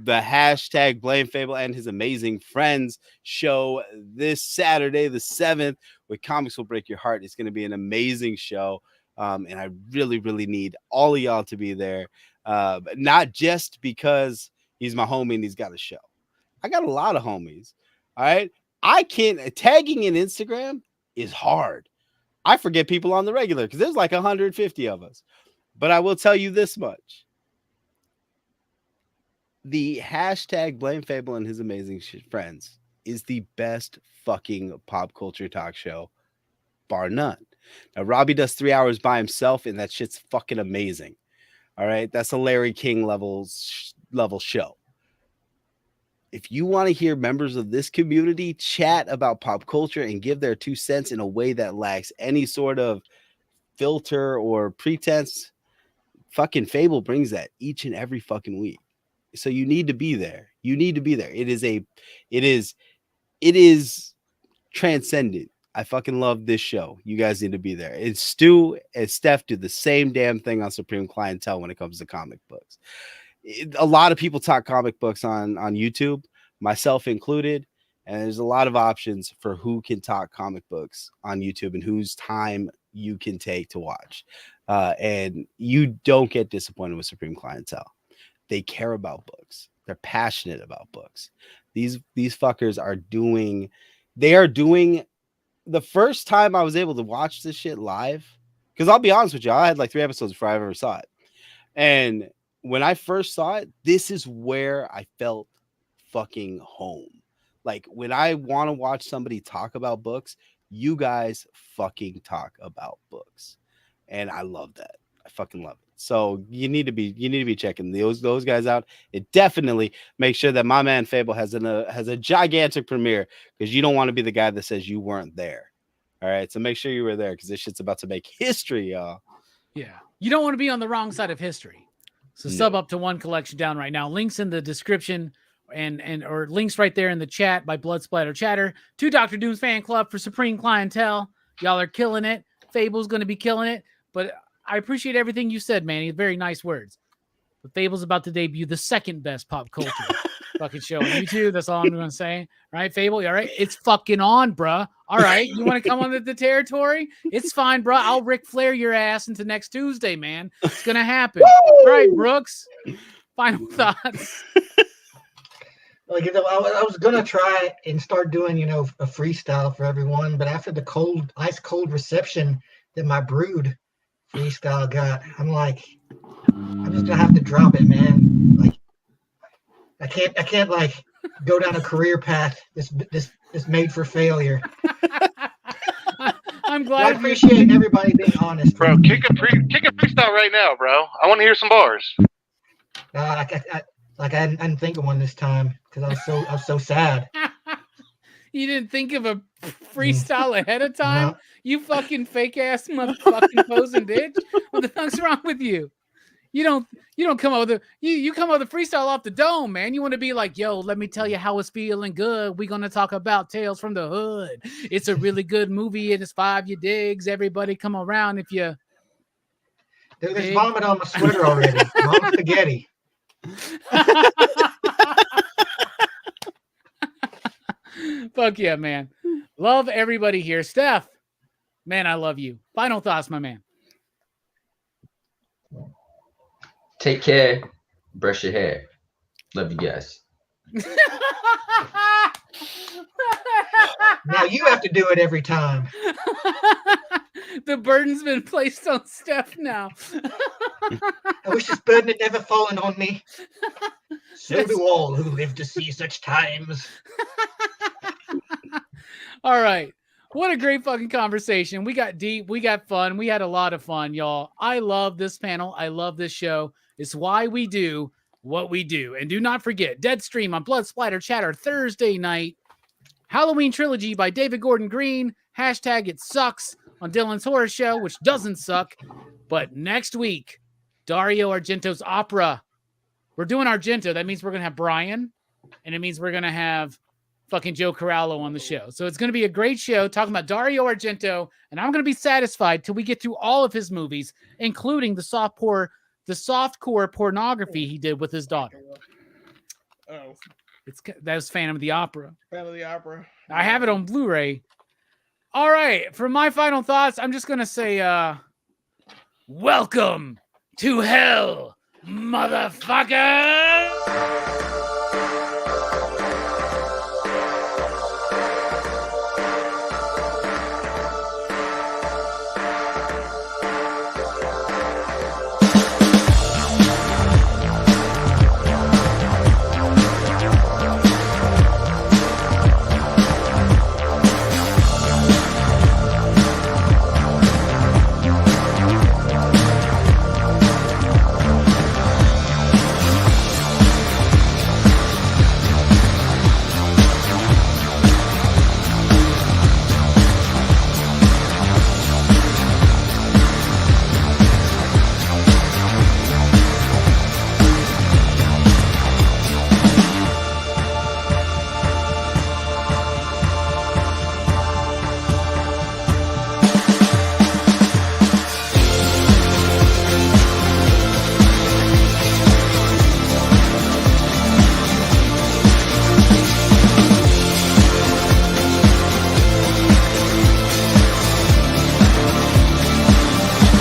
the hashtag Blame Fable and his amazing friends show this Saturday, the 7th, with Comics Will Break Your Heart. It's going to be an amazing show. And I really, really need all of y'all to be there. But not just because he's my homie and he's got a show. I got a lot of homies. All right. Tagging in Instagram is hard. I forget people on the regular because there's like 150 of us. But I will tell you this much. The hashtag Blame Fable and his amazing friends is the best fucking pop culture talk show, bar none. Now, Robbie does 3 hours by himself, and that shit's fucking amazing. All right. That's a Larry King level show. If you want to hear members of this community chat about pop culture and give their 2 cents in a way that lacks any sort of filter or pretense, fucking Fable brings that each and every fucking week. So you need to be there. You need to be there. It is transcendent. I fucking love this show. You guys need to be there. And Stu and Steph do the same damn thing on Supreme Clientele when it comes to comic books. A lot of people talk comic books on YouTube, myself included, and there's a lot of options for who can talk comic books on YouTube and whose time you can take to watch. And you don't get disappointed with Supreme Clientele. They care about books. They're passionate about books. These fuckers are doing the first time I was able to watch this shit live, because I'll be honest with you, I had like 3 episodes before I ever saw it. And when I first saw it, this is where I felt fucking home. Like when I want to watch somebody talk about books, you guys fucking talk about books. And I love that. I fucking love it. So you need to be checking those guys out. It definitely makes sure that my man Fable has a gigantic premiere, because you don't want to be the guy that says you weren't there. All right. So make sure you were there, because this shit's about to make history, y'all. Yeah. You don't want to be on the wrong side of history. So sub up to One Collection Down right now. Links in the description or links right there in the chat by Blood Splatter Chatter to Dr. Doom's fan club for Supreme Clientele. Y'all are killing it. Fable's going to be killing it. But I appreciate everything you said, Manny. Very nice words. But Fable's about to debut the second best pop culture fucking show on YouTube. That's all I'm going to say. Right, Fable? You all right? It's fucking on, bruh. All right. You want to come on the territory? It's fine, bruh. I'll Ric Flair your ass into next Tuesday, man. It's going to happen. All right, Brooks. Final thoughts. Like, I was gonna try and start doing, a freestyle for everyone, but after the ice cold reception my Brood freestyle got. I'm like, I'm just gonna have to drop it, man. Like, I can't like go down a career path this made for failure. I'm Well, I glad appreciate everybody being honest. Bro, kick a freestyle right now, bro. I want to hear some bars. I didn't think of one this time because I was so sad. you didn't think of a freestyle ahead of time. No. You fucking fake ass motherfucking posing bitch. What the fuck's wrong with you? You don't come up with you come up with a freestyle off the dome, man. You want to be like, yo, let me tell you how it's feeling good. We're gonna talk about Tales from the Hood. It's a really good movie. It is 5 you digs. Everybody come around if you. There's vomit on my sweater already. Mom spaghetti. Fuck yeah, man. Love everybody here. Steph, man, I love you. Final thoughts, my man. Take care. Brush your hair. Love you guys. Now you have to do it every time. The burden's been placed on Steph now. I wish this burden had never fallen on me. So do all who live to see such times. All right. What a great fucking conversation. We got deep. We got fun. We had a lot of fun, y'all. I love this panel. I love this show. It's why we do what we do. And do not forget, Deadstream on Blood Splatter Chatter Thursday night. Halloween Trilogy by David Gordon Green. Hashtag It Sucks on Dylan's Horror Show, which doesn't suck. But next week, Dario Argento's opera. We're doing Argento. That means we're going to have Brian. And it means we're going to have fucking Joe Corallo on the show. So it's going to be a great show talking about Dario Argento. And I'm going to be satisfied till we get through all of his movies, including the softcore pornography he did with his daughter. Oh, That was Phantom of the Opera. Phantom of the Opera. I have it on Blu-ray. All right. For my final thoughts, I'm just going to say, welcome to hell, motherfuckers.